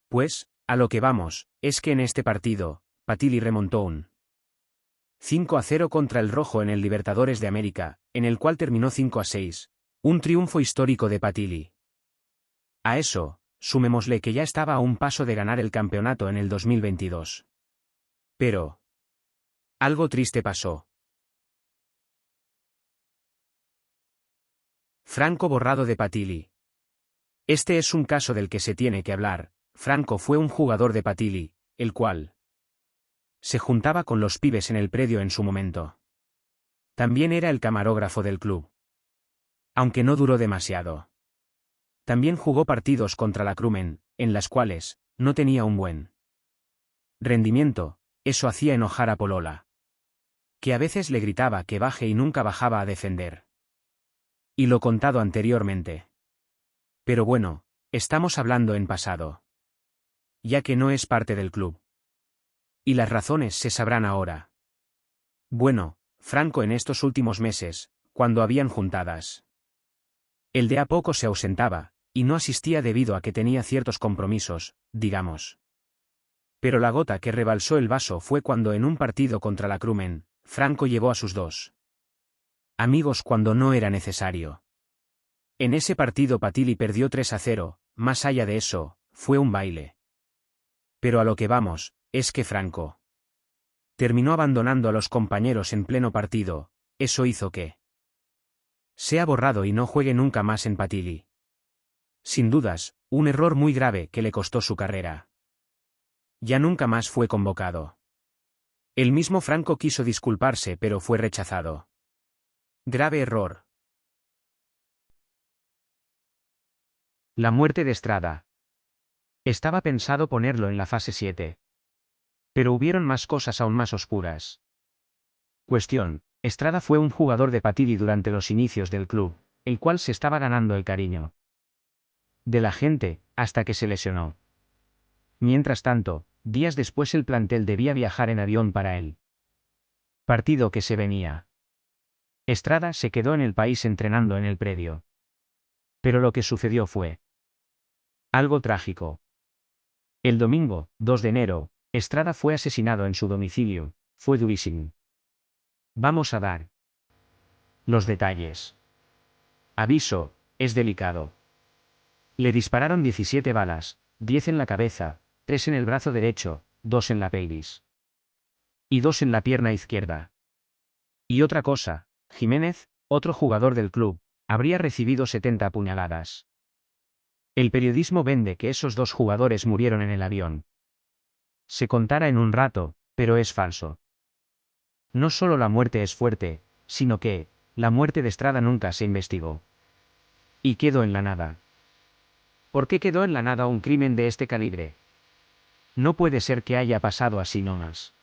Pues, a lo que vamos, es que en este partido, Patilli remontó un 5-0 contra el Rojo en el Libertadores de América, en el cual terminó 5-6, un triunfo histórico de Patilli. A eso, sumémosle que ya estaba a un paso de ganar el campeonato en el 2022. Pero algo triste pasó. Franco borrado de Patili. Este es un caso del que se tiene que hablar. Franco fue un jugador de Patili, el cual se juntaba con los pibes en el predio en su momento. También era el camarógrafo del club. Aunque no duró demasiado. También jugó partidos contra la Crumen, en las cuales no tenía un buen rendimiento. Eso hacía enojar a Polola, que a veces le gritaba que baje y nunca bajaba a defender. Y lo contado anteriormente. Pero bueno, estamos hablando en pasado. Ya que no es parte del club. Y las razones se sabrán ahora. Bueno, Franco en estos últimos meses, cuando habían juntadas, el de a poco se ausentaba, y no asistía debido a que tenía ciertos compromisos, digamos. Pero la gota que rebalsó el vaso fue cuando en un partido contra la Crumen, Franco llevó a sus dos amigos cuando no era necesario. En ese partido Patili perdió 3-0, más allá de eso, fue un baile. Pero a lo que vamos, es que Franco terminó abandonando a los compañeros en pleno partido, eso hizo que sea borrado y no juegue nunca más en Patili. Sin dudas, un error muy grave que le costó su carrera. Ya nunca más fue convocado. El mismo Franco quiso disculparse pero fue rechazado. Grave error. La muerte de Estrada. Estaba pensado ponerlo en la fase 7. Pero hubieron más cosas aún más oscuras. Cuestión: Estrada fue un jugador de Patili durante los inicios del club, el cual se estaba ganando el cariño de la gente, hasta que se lesionó. Mientras tanto, días después el plantel debía viajar en avión para él. Partido que se venía. Estrada se quedó en el país entrenando en el predio. Pero lo que sucedió fue algo trágico. El domingo, 2 de enero, Estrada fue asesinado en su domicilio. Fue durísimo. Vamos a dar los detalles. Aviso, es delicado. Le dispararon 17 balas, 10 en la cabeza, 3 en el brazo derecho, 2 en la pelvis. Y 2 en la pierna izquierda. Y otra cosa, Jiménez, otro jugador del club, habría recibido 70 puñaladas. El periodismo vende que esos dos jugadores murieron en el avión. Se contará en un rato, pero es falso. No solo la muerte es fuerte, sino que, la muerte de Estrada nunca se investigó. Y quedó en la nada. ¿Por qué quedó en la nada un crimen de este calibre? No puede ser que haya pasado así nomás.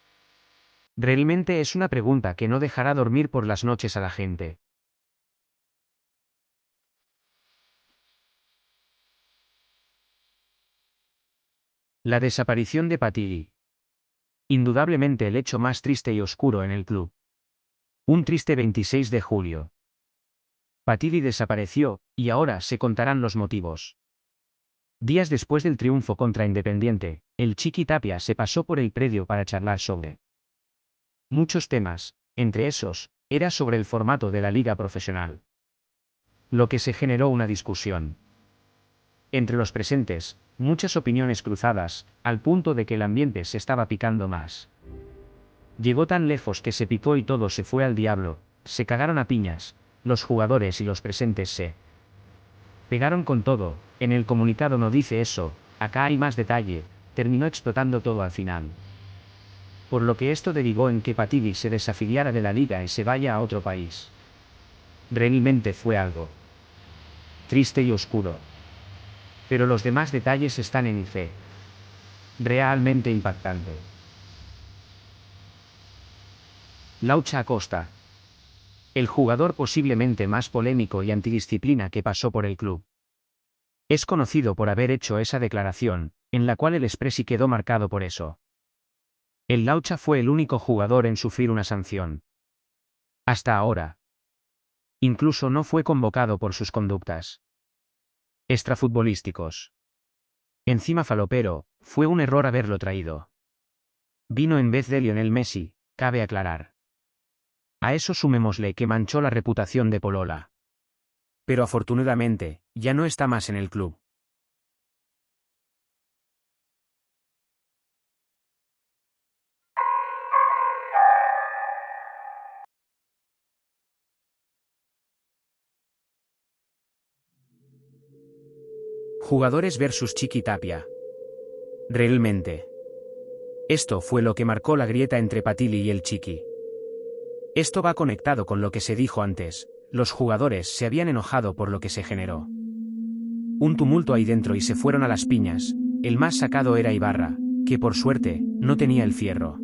Realmente es una pregunta que no dejará dormir por las noches a la gente. La desaparición de Patili. Indudablemente el hecho más triste y oscuro en el club. Un triste 26 de julio. Patili desapareció, y ahora se contarán los motivos. Días después del triunfo contra Independiente, el Chiqui Tapia se pasó por el predio para charlar sobre muchos temas, entre esos, era sobre el formato de la liga profesional. Lo que se generó una discusión. Entre los presentes, muchas opiniones cruzadas, al punto de que el ambiente se estaba picando más. Llegó tan lejos que se picó y todo se fue al diablo, se cagaron a piñas, los jugadores y los presentes se pegaron con todo. En el comunicado no dice eso, acá hay más detalle, terminó explotando todo al final. Por lo que esto derivó en que Patili se desafiliara de la liga y se vaya a otro país. Realmente fue algo triste y oscuro. Pero los demás detalles están en IC. Realmente impactante. Laucha Acosta. El jugador posiblemente más polémico y antidisciplina que pasó por el club. Es conocido por haber hecho esa declaración, en la cual el Expressi quedó marcado por eso. El Laucha fue el único jugador en sufrir una sanción. Hasta ahora. Incluso no fue convocado por sus conductas extrafutbolísticos. Encima falopero, fue un error haberlo traído. Vino en vez de Lionel Messi, cabe aclarar. A eso sumémosle que manchó la reputación de Polola. Pero afortunadamente, ya no está más en el club. Jugadores versus Chiqui Tapia. Realmente. Esto fue lo que marcó la grieta entre Patili y el Chiqui. Esto va conectado con lo que se dijo antes, los jugadores se habían enojado por lo que se generó. Un tumulto ahí dentro y se fueron a las piñas, el más sacado era Ibarra, que por suerte, no tenía el fierro.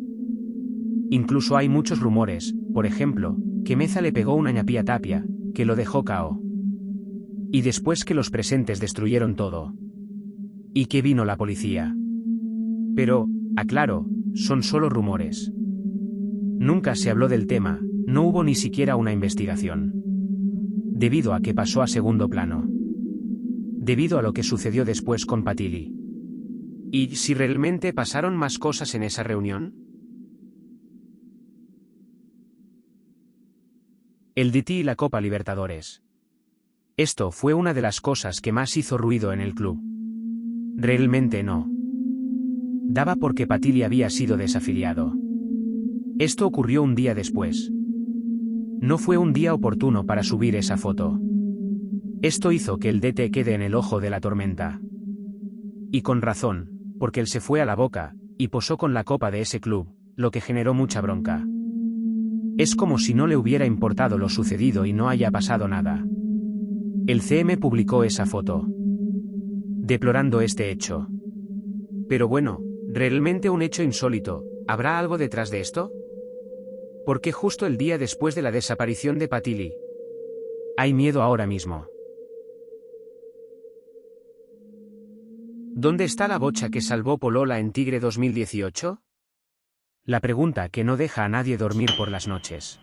Incluso hay muchos rumores, por ejemplo, que Meza le pegó una ñapía a Tapia, que lo dejó KO. Y después que los presentes destruyeron todo. Y que vino la policía. Pero, aclaro, son solo rumores. Nunca se habló del tema, no hubo ni siquiera una investigación. Debido a que pasó a segundo plano. Debido a lo que sucedió después con Patili. ¿Y si realmente pasaron más cosas en esa reunión? El DT y la Copa Libertadores. Esto fue una de las cosas que más hizo ruido en el club. Realmente no. Daba porque Patili había sido desafiliado. Esto ocurrió un día después. No fue un día oportuno para subir esa foto. Esto hizo que el DT quede en el ojo de la tormenta. Y con razón, porque él se fue a la Boca, y posó con la copa de ese club, lo que generó mucha bronca. Es como si no le hubiera importado lo sucedido y no haya pasado nada. El CM publicó esa foto, deplorando este hecho. Pero bueno, realmente un hecho insólito, ¿habrá algo detrás de esto? ¿Por qué justo el día después de la desaparición de Patili? Hay miedo ahora mismo. ¿Dónde está la bocha que salvó Polola en Tigre 2018? La pregunta que no deja a nadie dormir por las noches.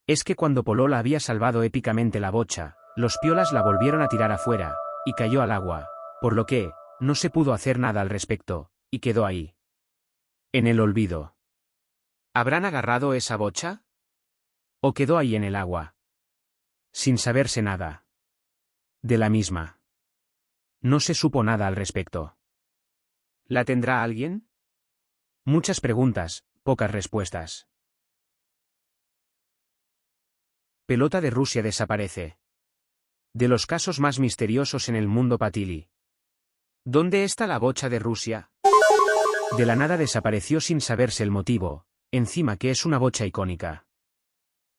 Es que cuando Polola había salvado épicamente la bocha, los piolas la volvieron a tirar afuera, y cayó al agua, por lo que, no se pudo hacer nada al respecto, y quedó ahí. En el olvido. ¿Habrán agarrado esa bocha? ¿O quedó ahí en el agua? Sin saberse nada. De la misma. No se supo nada al respecto. ¿La tendrá alguien? Muchas preguntas, pocas respuestas. Pelota de Rusia desaparece. De los casos más misteriosos en el mundo Patili. ¿Dónde está la bocha de Rusia? De la nada desapareció sin saberse el motivo, encima que es una bocha icónica.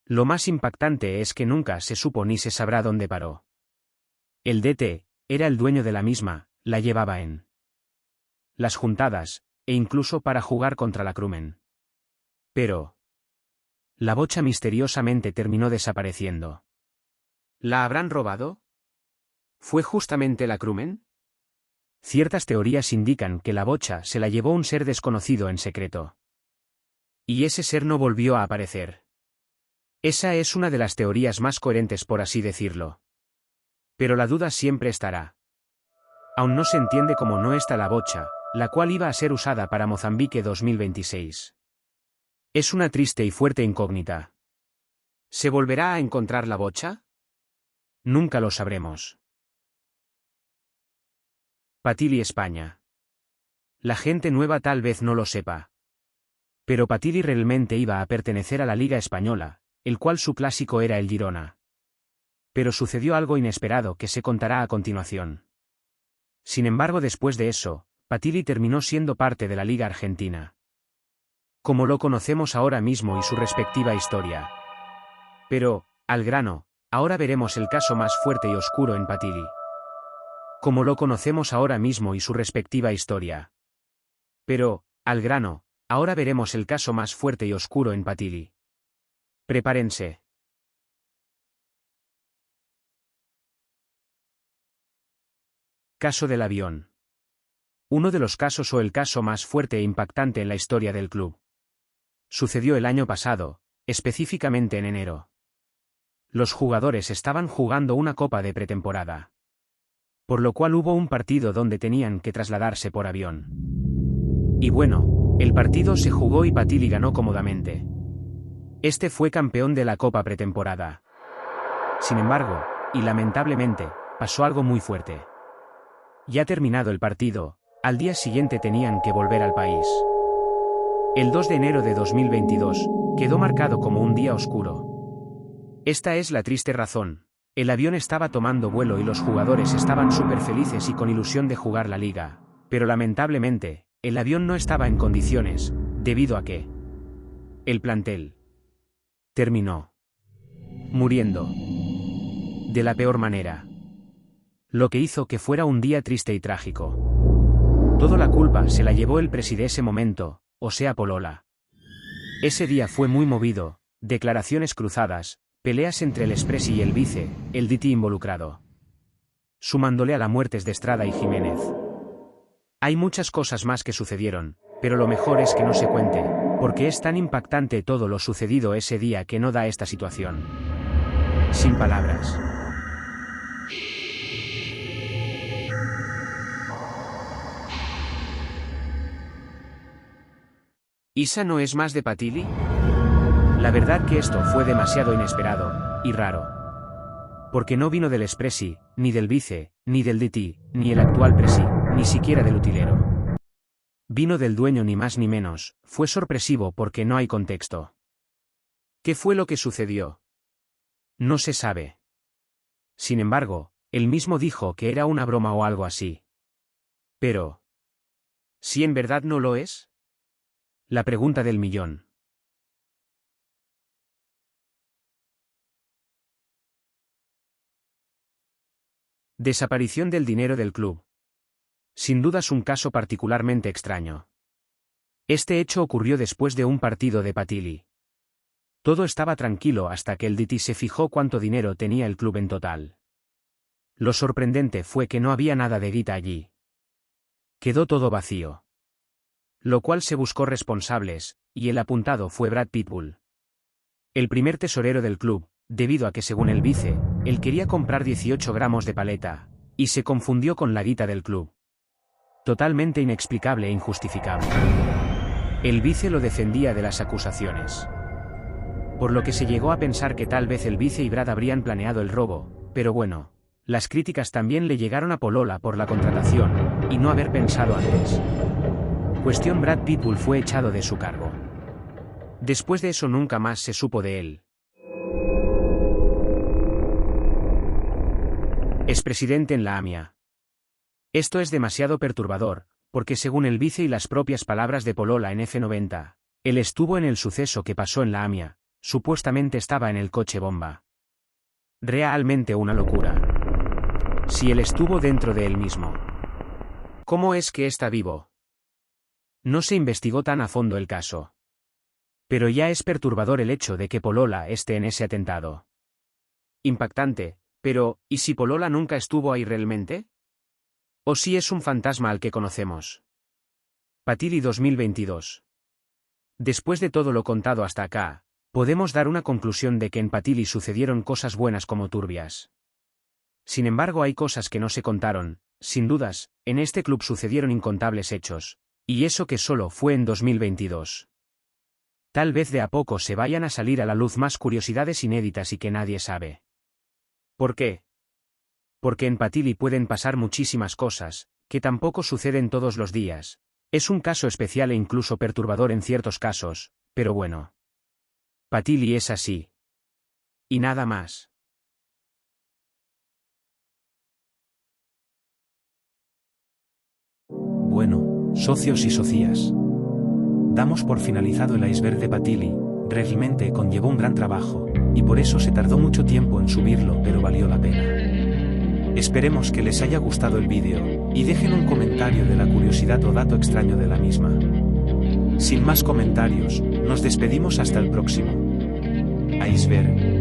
Lo más impactante es que nunca se supo ni se sabrá dónde paró. El DT, era el dueño de la misma, la llevaba en las juntadas, e incluso para jugar contra la Crumen. Pero la bocha misteriosamente terminó desapareciendo. ¿La habrán robado? ¿Fue justamente la Crumen? Ciertas teorías indican que la bocha se la llevó un ser desconocido en secreto. Y ese ser no volvió a aparecer. Esa es una de las teorías más coherentes, por así decirlo. Pero la duda siempre estará. Aún no se entiende cómo no está la bocha, la cual iba a ser usada para Mozambique 2026. Es una triste y fuerte incógnita. ¿Se volverá a encontrar la bocha? Nunca lo sabremos. Patili España. La gente nueva tal vez no lo sepa. Pero Patili realmente iba a pertenecer a la Liga Española, el cual su clásico era el Girona. Pero sucedió algo inesperado que se contará a continuación. Sin embargo, después de eso, Patili terminó siendo parte de la Liga Argentina. Como lo conocemos ahora mismo y su respectiva historia. Pero, al grano, ahora veremos el caso más fuerte y oscuro en Patili. Como lo conocemos ahora mismo y su respectiva historia. Pero, al grano, ahora veremos el caso más fuerte y oscuro en Patili. Prepárense. Caso del avión. Uno de los casos o el caso más fuerte e impactante en la historia del club. Sucedió el año pasado, específicamente en enero. Los jugadores estaban jugando una copa de pretemporada. Por lo cual hubo un partido donde tenían que trasladarse por avión. Y bueno, el partido se jugó y Patili ganó cómodamente. Este fue campeón de la copa pretemporada. Sin embargo, y lamentablemente, pasó algo muy fuerte. Ya terminado el partido, al día siguiente tenían que volver al país. El 2 de enero de 2022, quedó marcado como un día oscuro. Esta es la triste razón, El avión estaba tomando vuelo y los jugadores estaban súper felices y con ilusión de jugar la liga, pero lamentablemente, el avión no estaba en condiciones, debido a que el plantel terminó muriendo de la peor manera, lo que hizo que fuera un día triste y trágico. Toda la culpa se la llevó el presi de ese momento, o sea Polola. Ese día fue muy movido, declaraciones cruzadas, peleas entre el expresi y el vice, el DT involucrado, sumándole a la muertes de Estrada y Jiménez. Hay muchas cosas más que sucedieron, pero lo mejor es que no se cuente, porque es tan impactante todo lo sucedido ese día que no da esta situación. Sin palabras. ¿Isa no es más de Patili? La verdad que esto fue demasiado inesperado y raro. Porque no vino del expresi, ni del vice, ni del DT, ni el actual presi, ni siquiera del utilero. Vino del dueño ni más ni menos, fue sorpresivo porque no hay contexto. ¿Qué fue lo que sucedió? No se sabe. Sin embargo, él mismo dijo que era una broma o algo así. Pero, ¿si en verdad no lo es? La pregunta del millón. Desaparición del dinero del club. Sin dudas un caso particularmente extraño. Este hecho ocurrió después de un partido de Patili. Todo estaba tranquilo hasta que el DT se fijó cuánto dinero tenía el club en total. Lo sorprendente fue que no había nada de guita allí. Quedó todo vacío. Lo cual se buscó responsables, y el apuntado fue Brad Pitbull, el primer tesorero del club, debido a que según el vice, él quería comprar 18 gramos de paleta, y se confundió con la guita del club. Totalmente inexplicable e injustificable. El vice lo defendía de las acusaciones. Por lo que se llegó a pensar que tal vez el vice y Brad habrían planeado el robo, pero bueno, las críticas también le llegaron a Polola por la contratación, y no haber pensado antes. Cuestión: Brad Pitbull fue echado de su cargo. Después de eso nunca más se supo de él. Expresidente en la AMIA. Esto es demasiado perturbador, porque según el vice y las propias palabras de Polola en F90, él estuvo en el suceso que pasó en la AMIA, supuestamente estaba en el coche bomba. Realmente una locura. Si él estuvo dentro de él mismo, ¿cómo es que está vivo? No se investigó tan a fondo el caso. Pero ya es perturbador el hecho de que Polola esté en ese atentado. Impactante, pero, ¿y si Polola nunca estuvo ahí realmente? ¿O si es un fantasma al que conocemos? Patili 2022. Después de todo lo contado hasta acá, podemos dar una conclusión de que en Patili sucedieron cosas buenas como turbias. Sin embargo, hay cosas que no se contaron, sin dudas, en este club sucedieron incontables hechos. Y eso que solo fue en 2022. Tal vez de a poco se vayan a salir a la luz más curiosidades inéditas y que nadie sabe. ¿Por qué? Porque en Patili pueden pasar muchísimas cosas, que tampoco suceden todos los días. Es un caso especial e incluso perturbador en ciertos casos, pero bueno. Patili es así. Y nada más. Bueno, socios y socias, damos por finalizado el iceberg de Patili. Realmente conllevó un gran trabajo, y por eso se tardó mucho tiempo en subirlo, pero valió la pena. Esperemos que les haya gustado el vídeo, y dejen un comentario de la curiosidad o dato extraño de la misma. Sin más comentarios, nos despedimos hasta el próximo iceberg.